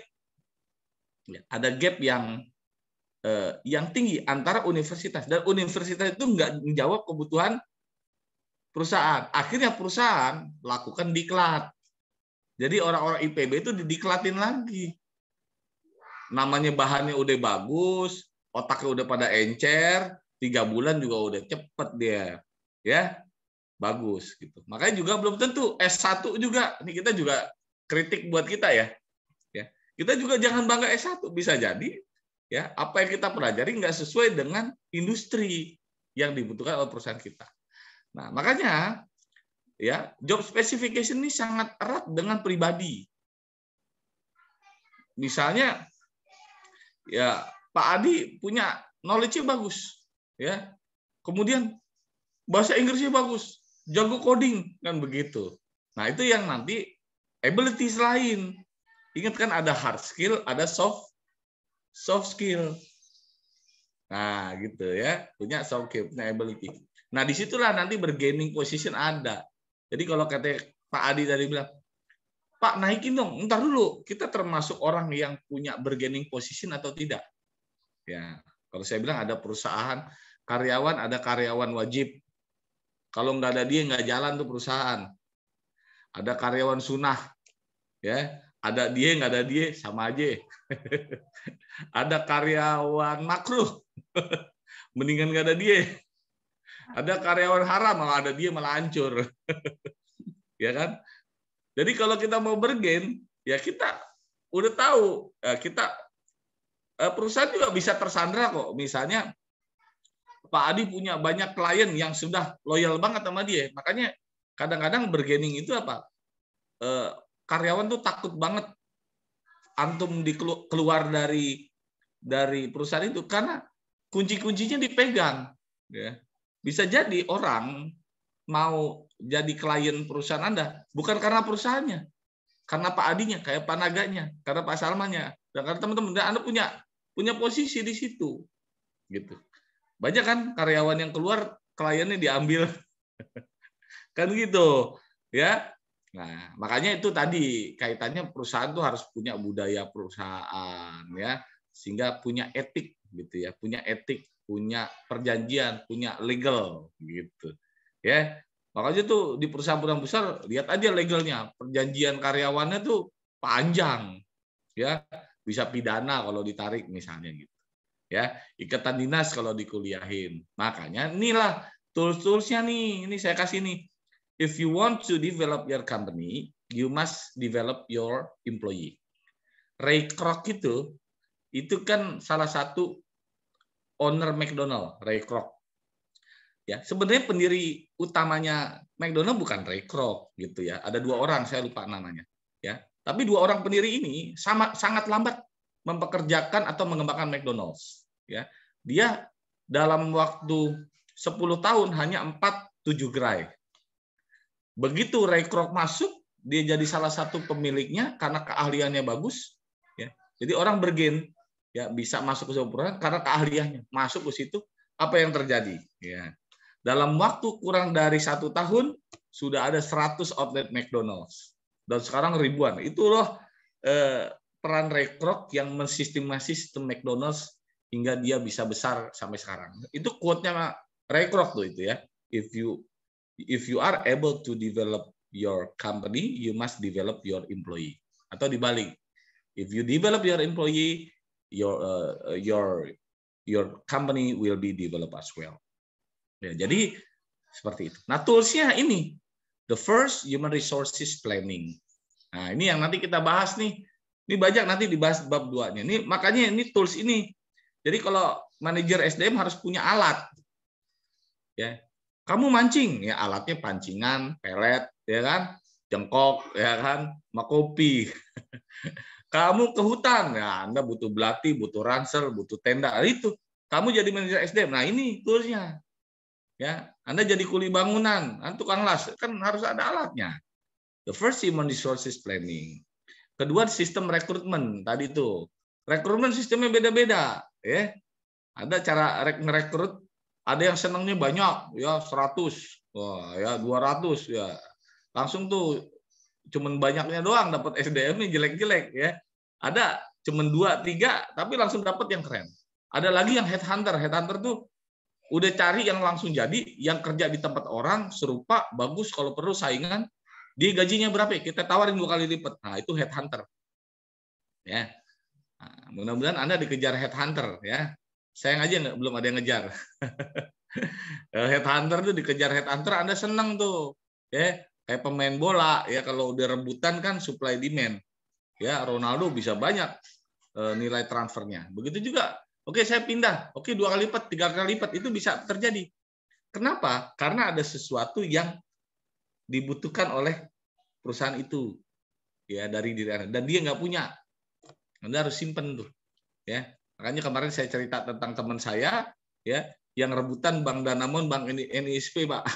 Ada gap yang tinggi antara universitas. Dan universitas itu nggak menjawab kebutuhan perusahaan. Akhirnya perusahaan lakukan diklat. Jadi orang-orang IPB itu didiklatin lagi. Namanya bahannya udah bagus, otaknya udah pada encer, 3 bulan juga udah cepet dia, ya bagus gitu. Makanya juga belum tentu S1 juga. Ini kita juga kritik buat kita ya. Kita juga jangan bangga S1, bisa jadi ya apa yang kita pelajari nggak sesuai dengan industri yang dibutuhkan oleh perusahaan kita. Nah makanya ya job specification ini sangat erat dengan pribadi. Misalnya ya Pak Adi punya knowledge-nya bagus, ya. Kemudian bahasa Inggrisnya bagus, jago coding kan begitu. Nah, itu yang nanti abilities lain. Ingat kan ada hard skill, ada soft skill. Nah, gitu ya. Punya soft skill, punya ability. Nah, disitulah nanti bergaining position ada. Jadi kalau kata Pak Adi tadi bilang, Pak naikin dong, ntar dulu. Kita termasuk orang yang punya bargaining position atau tidak? Ya, kalau saya bilang ada perusahaan, karyawan ada karyawan wajib. Kalau nggak ada dia nggak jalan tuh perusahaan. Ada karyawan sunnah, ya. Ada dia nggak ada dia sama aja. Ada karyawan makruh, mendingan nggak ada dia. Ada karyawan haram, malah ada dia malah hancur, ya kan? Jadi kalau kita mau bergain, ya kita udah tahu, kita perusahaan juga bisa tersandra kok. Misalnya Pak Adi punya banyak klien yang sudah loyal banget sama dia. Makanya kadang-kadang bergaining itu apa? Karyawan tuh takut banget antum keluar dari perusahaan itu karena kunci-kuncinya dipegang. Ya. Bisa jadi orang mau jadi klien perusahaan Anda bukan karena perusahaannya, karena Pak Adinya, kayak Pak Naganya, karena Pak Salmannya, dan karena teman-teman Anda punya posisi di situ, gitu. Banyak kan karyawan yang keluar kliennya diambil, kan gitu, ya. Nah makanya itu tadi kaitannya perusahaan tuh harus punya budaya perusahaan, ya, sehingga punya etik, gitu ya, punya etik, punya perjanjian, punya legal, gitu. Ya, makanya tuh di perusahaan-perusahaan besar lihat aja legalnya, perjanjian karyawannya tuh panjang, ya bisa pidana kalau ditarik misalnya gitu, ya ikatan dinas kalau dikuliahin. Makanya inilah tools-toolsnya nih, ini saya kasih nih. If you want to develop your company, you must develop your employee. Ray Kroc itu kan salah satu owner McDonald, Ray Kroc. Ya, sebenarnya pendiri utamanya McDonald bukan Ray Kroc gitu ya. Ada 2 orang, saya lupa namanya. Ya, tapi 2 orang pendiri ini sangat lambat mempekerjakan atau mengembangkan McDonald's. Ya, dia dalam waktu 10 tahun hanya 4-7 gerai. Begitu Ray Kroc masuk, dia jadi salah satu pemiliknya karena keahliannya bagus. Ya, jadi orang bergain, ya bisa masuk ke sebuah perusahaan karena keahliannya masuk ke situ. Apa yang terjadi? Ya. dalam waktu kurang dari 1 tahun sudah ada 100 outlet McDonald's. Dan sekarang ribuan. Itu loh peran Ray Kroc yang mensistemasi sistem McDonald's hingga dia bisa besar sampai sekarang. Itu quote-nya Ray Kroc tuh itu ya. If you are able to develop your company, you must develop your employee. Atau dibalik. If you develop your employee, your company will be developed as well. Ya, jadi seperti itu. Nah, tools-nya ini, the first human resources planning. Nah, ini yang nanti kita bahas nih. Ini banyak nanti dibahas bab 2-nya. Ini makanya ini tools ini. Jadi kalau manajer SDM harus punya alat. Ya. Kamu mancing, ya alatnya pancingan, pelet, ya kan? Jengkok, ya kan? Sama kopi. Kamu ke hutan, ya Anda butuh belati, butuh ransel, butuh tenda. Itu kamu jadi manajer SDM. Nah, ini toolsnya. Ya, Anda jadi kuli bangunan, tukang las, kan harus ada alatnya. The first human resources planning. Kedua sistem rekrutmen tadi itu. Rekrutmen sistemnya beda-beda, ya. Ada cara merekrut, ada yang senangnya banyak, ya 100, wah ya 200 ya. Langsung tuh cuman banyaknya doang dapat SDM-nya jelek-jelek ya. Ada cuman 2, 3 tapi langsung dapat yang keren. Ada lagi yang headhunter. Headhunter tuh udah cari yang langsung jadi, yang kerja di tempat orang, serupa, bagus, kalau perlu saingan, dia gajinya berapa? Kita tawarin 2 kali lipat. Nah, itu headhunter. Ya. Nah, mudah-mudahan Anda dikejar headhunter ya. Sayang aja belum ada yang ngejar. Headhunter tuh dikejar headhunter, Anda seneng tuh. Ya, kayak pemain bola ya, kalau udah rebutan kan supply demand. Ya, Ronaldo bisa banyak nilai transfernya. Begitu juga. Oke, saya pindah. Oke, 2 kali lipat, 3 kali lipat, itu bisa terjadi. Kenapa? Karena ada sesuatu yang dibutuhkan oleh perusahaan itu, ya dari diri Anda. Dan dia nggak punya. Anda harus simpen tuh, ya. Makanya kemarin saya cerita tentang teman saya, ya, yang rebutan Bank Danamon, Bank NISP, Pak.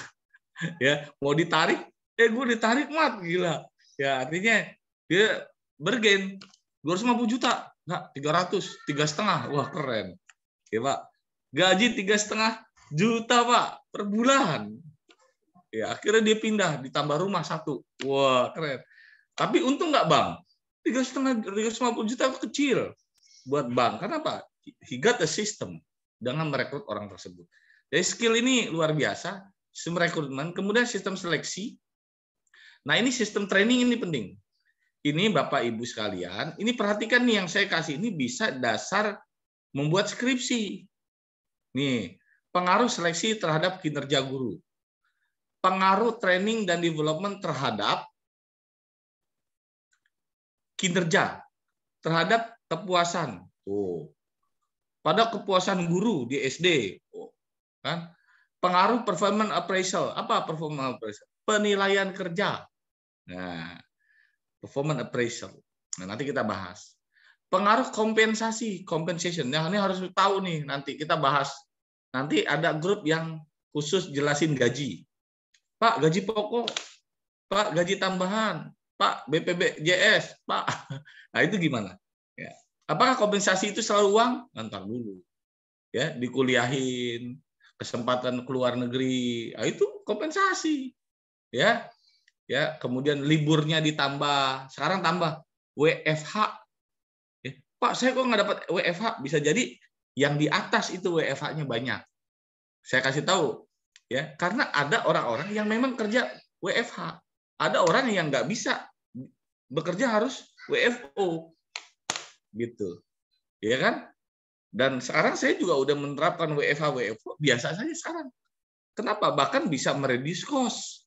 Ya, mau ditarik, gue ditarik mat, gila. Ya, artinya dia bergen 250 juta. Nah, 300, 3,5. Wah, keren. Ya, Pak. Gaji 3,5 juta, Pak, per bulan. Ya, akhirnya dia pindah, ditambah rumah 1. Wah, keren. Tapi untung nggak, Bang? 3,5 juta kecil buat bank. Kenapa? He got a system dengan merekrut orang tersebut. Jadi skill ini luar biasa. Sistem rekrutmen, kemudian sistem seleksi. Nah, ini sistem training ini penting. Ini Bapak Ibu sekalian, ini perhatikan nih yang saya kasih ini bisa dasar membuat skripsi. Nih, pengaruh seleksi terhadap kinerja guru. Pengaruh training dan development terhadap kinerja, terhadap kepuasan. Oh. Pada kepuasan guru di SD. Oh. Kan? Pengaruh performance appraisal. Apa performance appraisal? Penilaian kerja. Nah, performance appraisal. Nah, nanti kita bahas. Pengaruh kompensasi, compensation. Nah, ini harus tahu nih, nanti kita bahas. Nanti ada grup yang khusus jelasin gaji. Pak, gaji pokok. Pak, gaji tambahan. Pak, BPJS. Pak. Nah, itu gimana? Ya. Apakah kompensasi itu selalu uang? Ntar dulu. Ya, dikuliahin, kesempatan keluar negeri. Nah, itu kompensasi. Ya. Ya, kemudian liburnya ditambah, sekarang tambah WFH. Ya, Pak, saya kok nggak dapat WFH? Bisa jadi yang di atas itu WFH-nya banyak. Saya kasih tahu, ya, karena ada orang-orang yang memang kerja WFH, ada orang yang nggak bisa bekerja harus WFO, gitu, ya kan? Dan sekarang saya juga udah menerapkan WFH, WFO biasa saja sekarang. Kenapa? Bahkan bisa mereduce cost.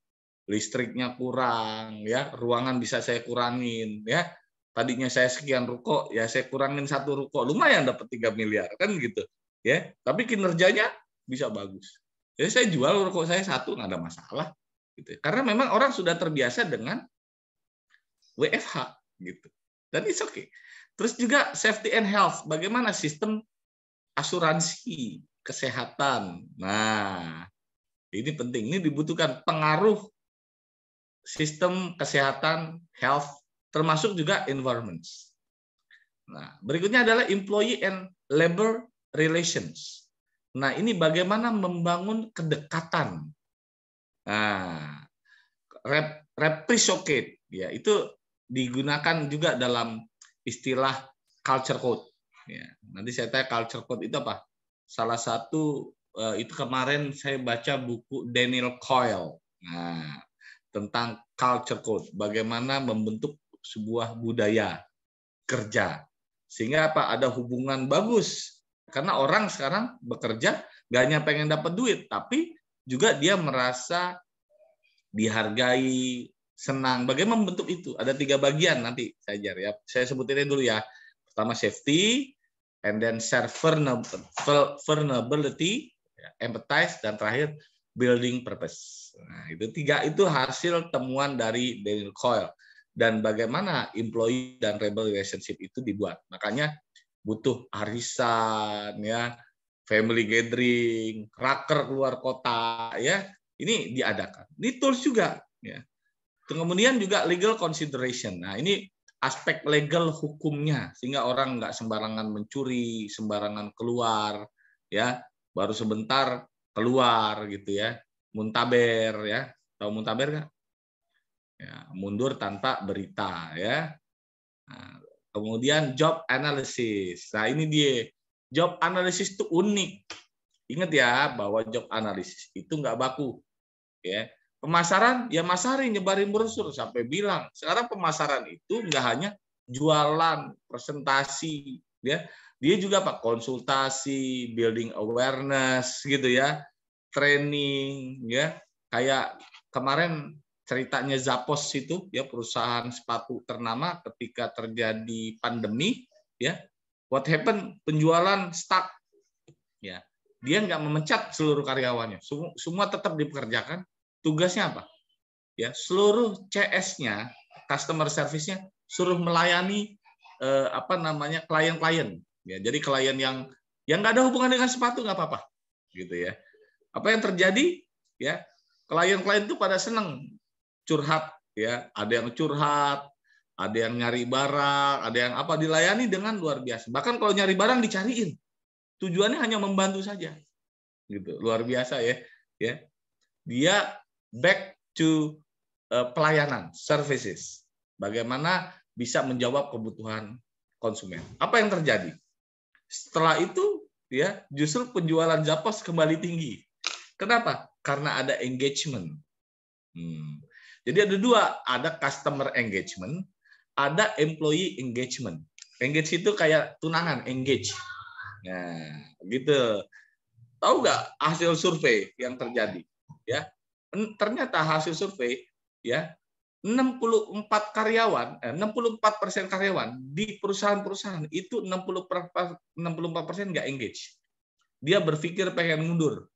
Listriknya kurang, ya, ruangan bisa saya kurangin, ya. Tadinya saya sekian ruko, ya saya kurangin 1 ruko, lumayan dapat 3 miliar kan gitu, ya. Tapi kinerjanya bisa bagus. Jadi saya jual ruko saya 1 nggak ada masalah, gitu. Karena memang orang sudah terbiasa dengan WFH, gitu. Dan it's okay. Terus juga safety and health, bagaimana sistem asuransi kesehatan. Nah, ini penting, ini dibutuhkan pengaruh sistem kesehatan, health, termasuk juga environment. Nah, berikutnya adalah employee and labor relations. Nah, ini bagaimana membangun kedekatan. Nah, reciprocate, ya, itu digunakan juga dalam istilah culture code. Ya, nanti saya tanya culture code itu apa? Salah satu itu kemarin saya baca buku Daniel Coyle. Nah, tentang culture code, bagaimana membentuk sebuah budaya kerja. Sehingga apa? Ada hubungan bagus. Karena orang sekarang bekerja gak hanya pengen dapat duit, tapi juga dia merasa dihargai, senang. Bagaimana membentuk itu? Ada 3 bagian nanti saya ajar ya. Saya sebutin dulu ya. Pertama safety, and then vulnerability, empathize, dan terakhir building purpose. Nah, itu 3 itu hasil temuan dari Daniel Coyle. Dan bagaimana employee dan labor relationship itu dibuat. Makanya butuh arisan, ya, family gathering, raker keluar kota, ya, ini diadakan. Ini tools juga, ya. Kemudian juga legal consideration. Nah, ini aspek legal hukumnya, sehingga orang nggak sembarangan mencuri, sembarangan keluar, ya, baru sebentar keluar gitu ya, muntaber, ya, tahu muntaber nggak? Ya, mundur tanpa berita, ya. Nah, kemudian job analysis. Nah, ini dia. Job analysis itu unik. Ingat ya, bahwa job analysis itu nggak baku. Ya. Pemasaran, ya masarin, nyebarin brosur sampai bilang. Sekarang pemasaran itu nggak hanya jualan, presentasi, ya. Dia juga Pak konsultasi, building awareness gitu ya, training, ya. Kayak kemarin ceritanya Zappos itu, ya, perusahaan sepatu ternama ketika terjadi pandemi, ya. What happened? Penjualan stuck, ya. Dia nggak memecat seluruh karyawannya, semua tetap dipekerjakan. Tugasnya apa? Ya, seluruh CS-nya, customer service-nya, suruh melayani klien-klien. Ya, jadi klien yang nggak ada hubungan dengan sepatu nggak apa-apa, gitu ya. Apa yang terjadi? Ya, klien-klien itu pada senang curhat, ya. Ada yang curhat, ada yang nyari barang, ada yang apa, dilayani dengan luar biasa. Bahkan kalau nyari barang dicariin, tujuannya hanya membantu saja, gitu. Luar biasa ya, ya. Dia back to pelayanan, services. Bagaimana bisa menjawab kebutuhan konsumen. Apa yang terjadi? Setelah itu, ya, justru penjualan Zappos kembali tinggi. Kenapa? Karena ada engagement. Jadi ada 2, ada customer engagement, ada employee engagement. Engage itu kayak tunangan, engage. Nah, gitu. Tahu nggak hasil survei yang terjadi? Ya, ternyata hasil survei, ya, 64% karyawan di perusahaan-perusahaan itu 64% nggak engage. Dia berpikir pengen mundur.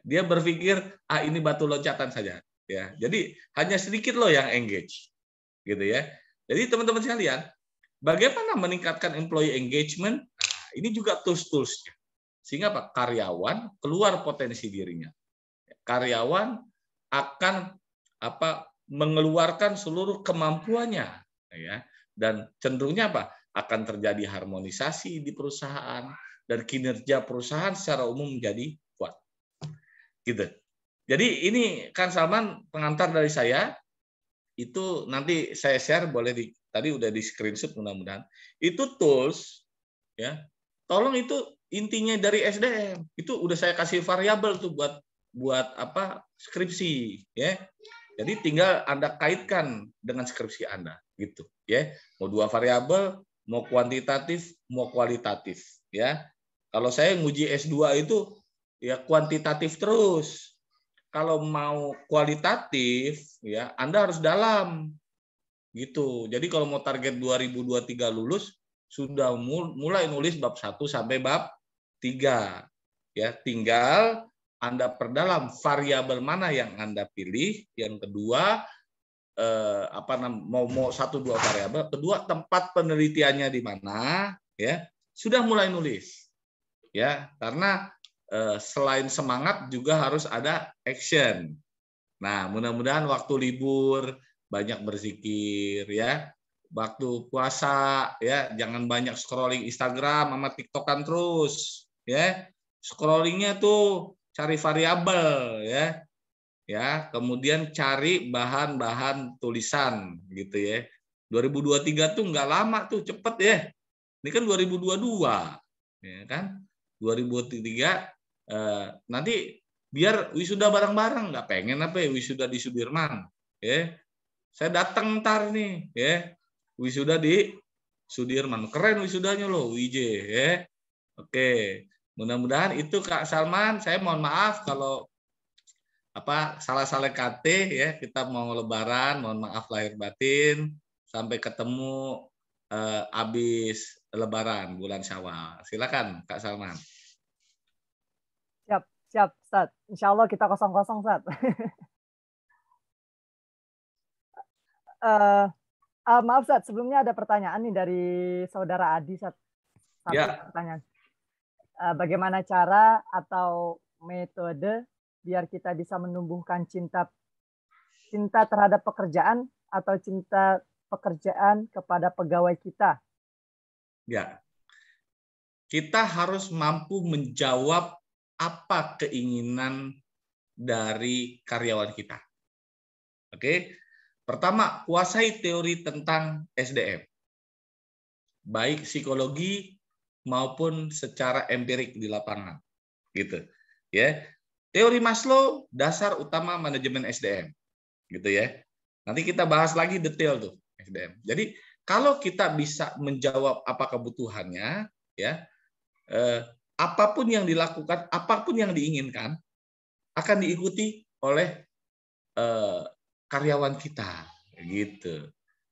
Dia berpikir ini batu loncatan saja. Ya, jadi hanya sedikit loh yang engage, gitu ya. Jadi teman-teman sekalian, bagaimana meningkatkan employee engagement? Nah, ini juga tools-toolsnya. Sehingga Pak, karyawan keluar potensi dirinya. Karyawan akan mengeluarkan seluruh kemampuannya, ya, dan cenderungnya akan terjadi harmonisasi di perusahaan dan kinerja perusahaan secara umum menjadi kuat, gitu. Jadi ini kan Salman, pengantar dari saya. Itu nanti saya share, boleh tadi udah di screenshot mudah-mudahan. Itu tools, ya. Tolong itu intinya dari SDM. Itu udah saya kasih variabel tuh buat skripsi, ya. Jadi tinggal Anda kaitkan dengan skripsi Anda, gitu, ya. Mau 2 variabel, mau kuantitatif, mau kualitatif, ya. Kalau saya nguji S2 itu ya kuantitatif terus. Kalau mau kualitatif, ya Anda harus dalam, gitu. Jadi kalau mau target 2023 lulus, sudah mulai nulis bab 1 sampai bab 3, ya. Tinggal Anda perdalam variabel mana yang Anda pilih. Yang kedua, mau 1-2 variabel. Kedua, tempat penelitiannya di mana, ya. Sudah mulai nulis, ya. Karena selain semangat juga harus ada action. Nah, mudah-mudahan waktu libur banyak berzikir, ya. Waktu puasa, ya, jangan banyak scrolling Instagram sama TikTokan terus, ya. Scrollingnya tuh cari variabel, ya. Kemudian cari bahan-bahan tulisan, gitu ya. 2023 tuh nggak lama tuh, cepet ya. Ini kan 2022, ya kan? 2023 nanti biar wisuda bareng-bareng, nggak pengen apa ya wisuda di Sudirman, ya. Saya datang ntar nih, ya. Wisuda di Sudirman, keren wisudanya loh, WJ, ya. Oke, mudah-mudahan itu Kak Salman. Saya mohon maaf kalau salah-salah KT ya. Kita mau Lebaran, mohon maaf lahir batin. Sampai ketemu habis Lebaran bulan Syawal. Silakan Kak Salman. Siap, Ustaz. Insya Allah kita kosong-kosong, Ustaz. Maaf, Ustaz. Sebelumnya ada pertanyaan nih dari saudara Adi, Ustaz. Satu pertanyaan. Bagaimana cara atau metode biar kita bisa menumbuhkan cinta terhadap pekerjaan atau cinta pekerjaan kepada pegawai kita? Ya, kita harus mampu menjawab apa keinginan dari karyawan kita. Oke, pertama, kuasai teori tentang SDM, baik psikologi maupun secara empirik di lapangan, gitu ya. Teori Maslow, dasar utama manajemen SDM, gitu ya. Nanti kita bahas lagi detail tuh SDM. Jadi kalau kita bisa menjawab apa kebutuhannya, ya, apapun yang dilakukan, apapun yang diinginkan, akan diikuti oleh karyawan kita, gitu.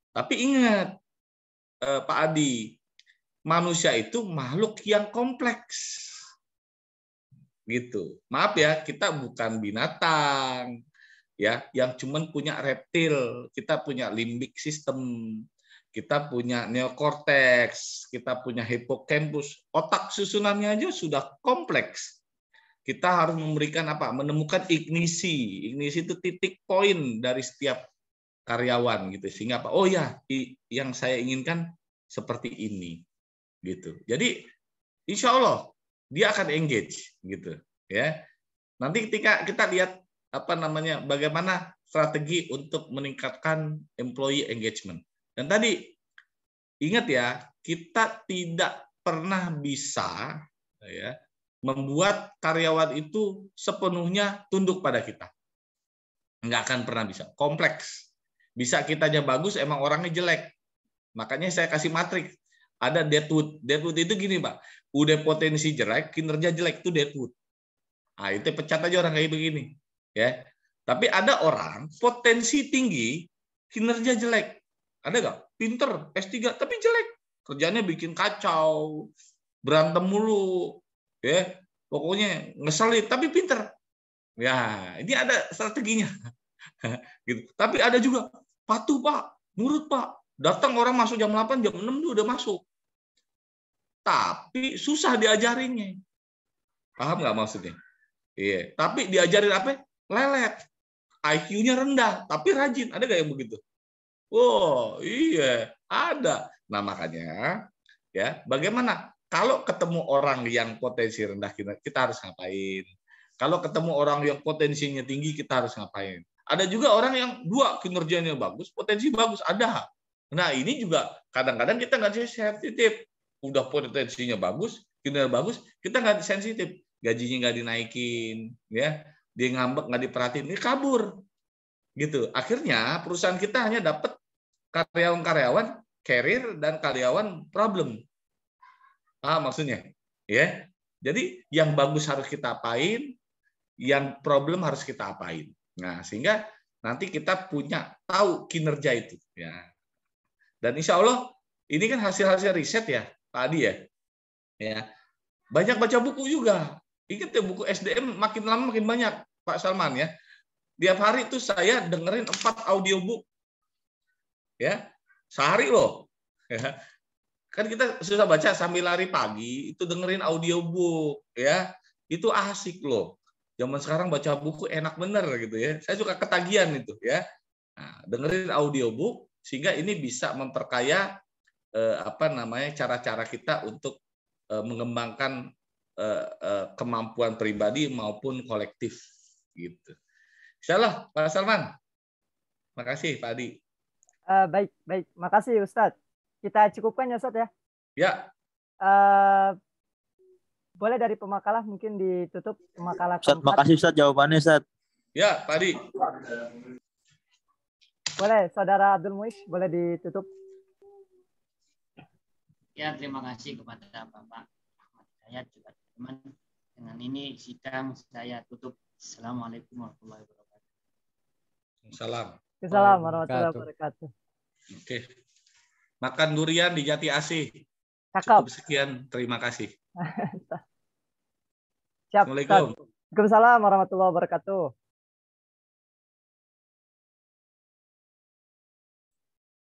Tapi ingat, Pak Adi, manusia itu makhluk yang kompleks, gitu. Maaf ya, kita bukan binatang, ya, yang cuman punya reptil. Kita punya limbic system, kita punya neokortex, kita punya hippocampus. Otak susunannya aja sudah kompleks. Kita harus memberikan apa? Menemukan ignisi. Ignisi itu titik poin dari setiap karyawan, gitu. Sehingga apa? Oh ya, yang saya inginkan seperti ini, gitu. Jadi insya Allah dia akan engage, gitu ya. Nanti ketika kita lihat bagaimana strategi untuk meningkatkan employee engagement. Dan tadi ingat ya, kita tidak pernah bisa ya membuat karyawan itu sepenuhnya tunduk pada kita. Nggak akan pernah bisa. Kompleks. Bisa kitanya bagus, emang orangnya jelek. Makanya saya kasih matriks. Ada Deadwood. Deadwood itu gini, Pak. Udah potensi jelek, kinerja jelek, itu Deadwood. Nah, itu pecat aja orang kayak begini. Ya. Tapi ada orang potensi tinggi, kinerja jelek. Ada nggak? Pinter, S3, tapi jelek. Kerjanya bikin kacau, berantem mulu. Ya. Pokoknya ngeselin, tapi pinter. Ya, ini ada strateginya. Gitu. Tapi ada juga, patuh Pak, nurut Pak. Datang orang masuk jam 8, jam 6 dia udah masuk. Tapi susah diajarinnya. Paham nggak maksudnya? Iya. Tapi diajarin apa? Lelet. IQ-nya rendah, tapi rajin. Ada nggak yang begitu? Oh, iya, ada. Nah, makanya ya, bagaimana kalau ketemu orang yang potensi rendah, kita harus ngapain? Kalau ketemu orang yang potensinya tinggi, kita harus ngapain? Ada juga orang yang dua, kinerjanya bagus, potensi bagus, ada. Nah, ini juga kadang-kadang kita nggak sensitif. Udah potensinya bagus, kinerja bagus, kita nggak sensitif. Gajinya nggak dinaikin, ya, dia ngambek, nggak diperhatiin, ini kabur. Gitu. Akhirnya perusahaan kita hanya dapat karyawan-karyawan carrier dan karyawan problem. Maksudnya, ya. Jadi yang bagus harus kita apain, yang problem harus kita apain. Nah, sehingga nanti kita punya tahu kinerja itu, ya. Dan insya Allah ini kan hasil-hasil riset ya, Pak Adi ya. Ya. Banyak baca buku juga. Ingat ya, buku SDM makin lama makin banyak, Pak Salman ya. Tiap hari itu saya dengerin 4 audiobook. Ya. Sehari loh. Ya. Kan kita susah baca sambil lari pagi, itu dengerin audiobook ya. Itu asik loh. Zaman sekarang baca buku enak bener gitu ya. Saya suka ketagihan itu ya. Nah, dengerin audiobook sehingga ini bisa memperkaya cara-cara kita untuk mengembangkan kemampuan pribadi maupun kolektif gitu. Insyaallah, Pak Salman. Makasih Pak Adi. Baik, makasih Ustadz. Kita cukupkan ya Ustadz ya. Ya. Boleh dari pemakalah mungkin ditutup pemakalah Ustadz, makasih Ustadz jawabannya Ustadz. Ya, Pak Adi. Boleh, Saudara Abdul Muiz, boleh ditutup. Ya, terima kasih kepada Bapak Ahmad Hidayat juga teman. Dengan ini sidang saya tutup. Assalamualaikum warahmatullahi wabarakatuh. Assalamualaikum warahmatullahi wabarakatuh. Oke. Makan durian di Jati Asih. Cakep. Cukup sekian, terima kasih. Siap. Assalamualaikum. Waalaikumsalam warahmatullahi wabarakatuh.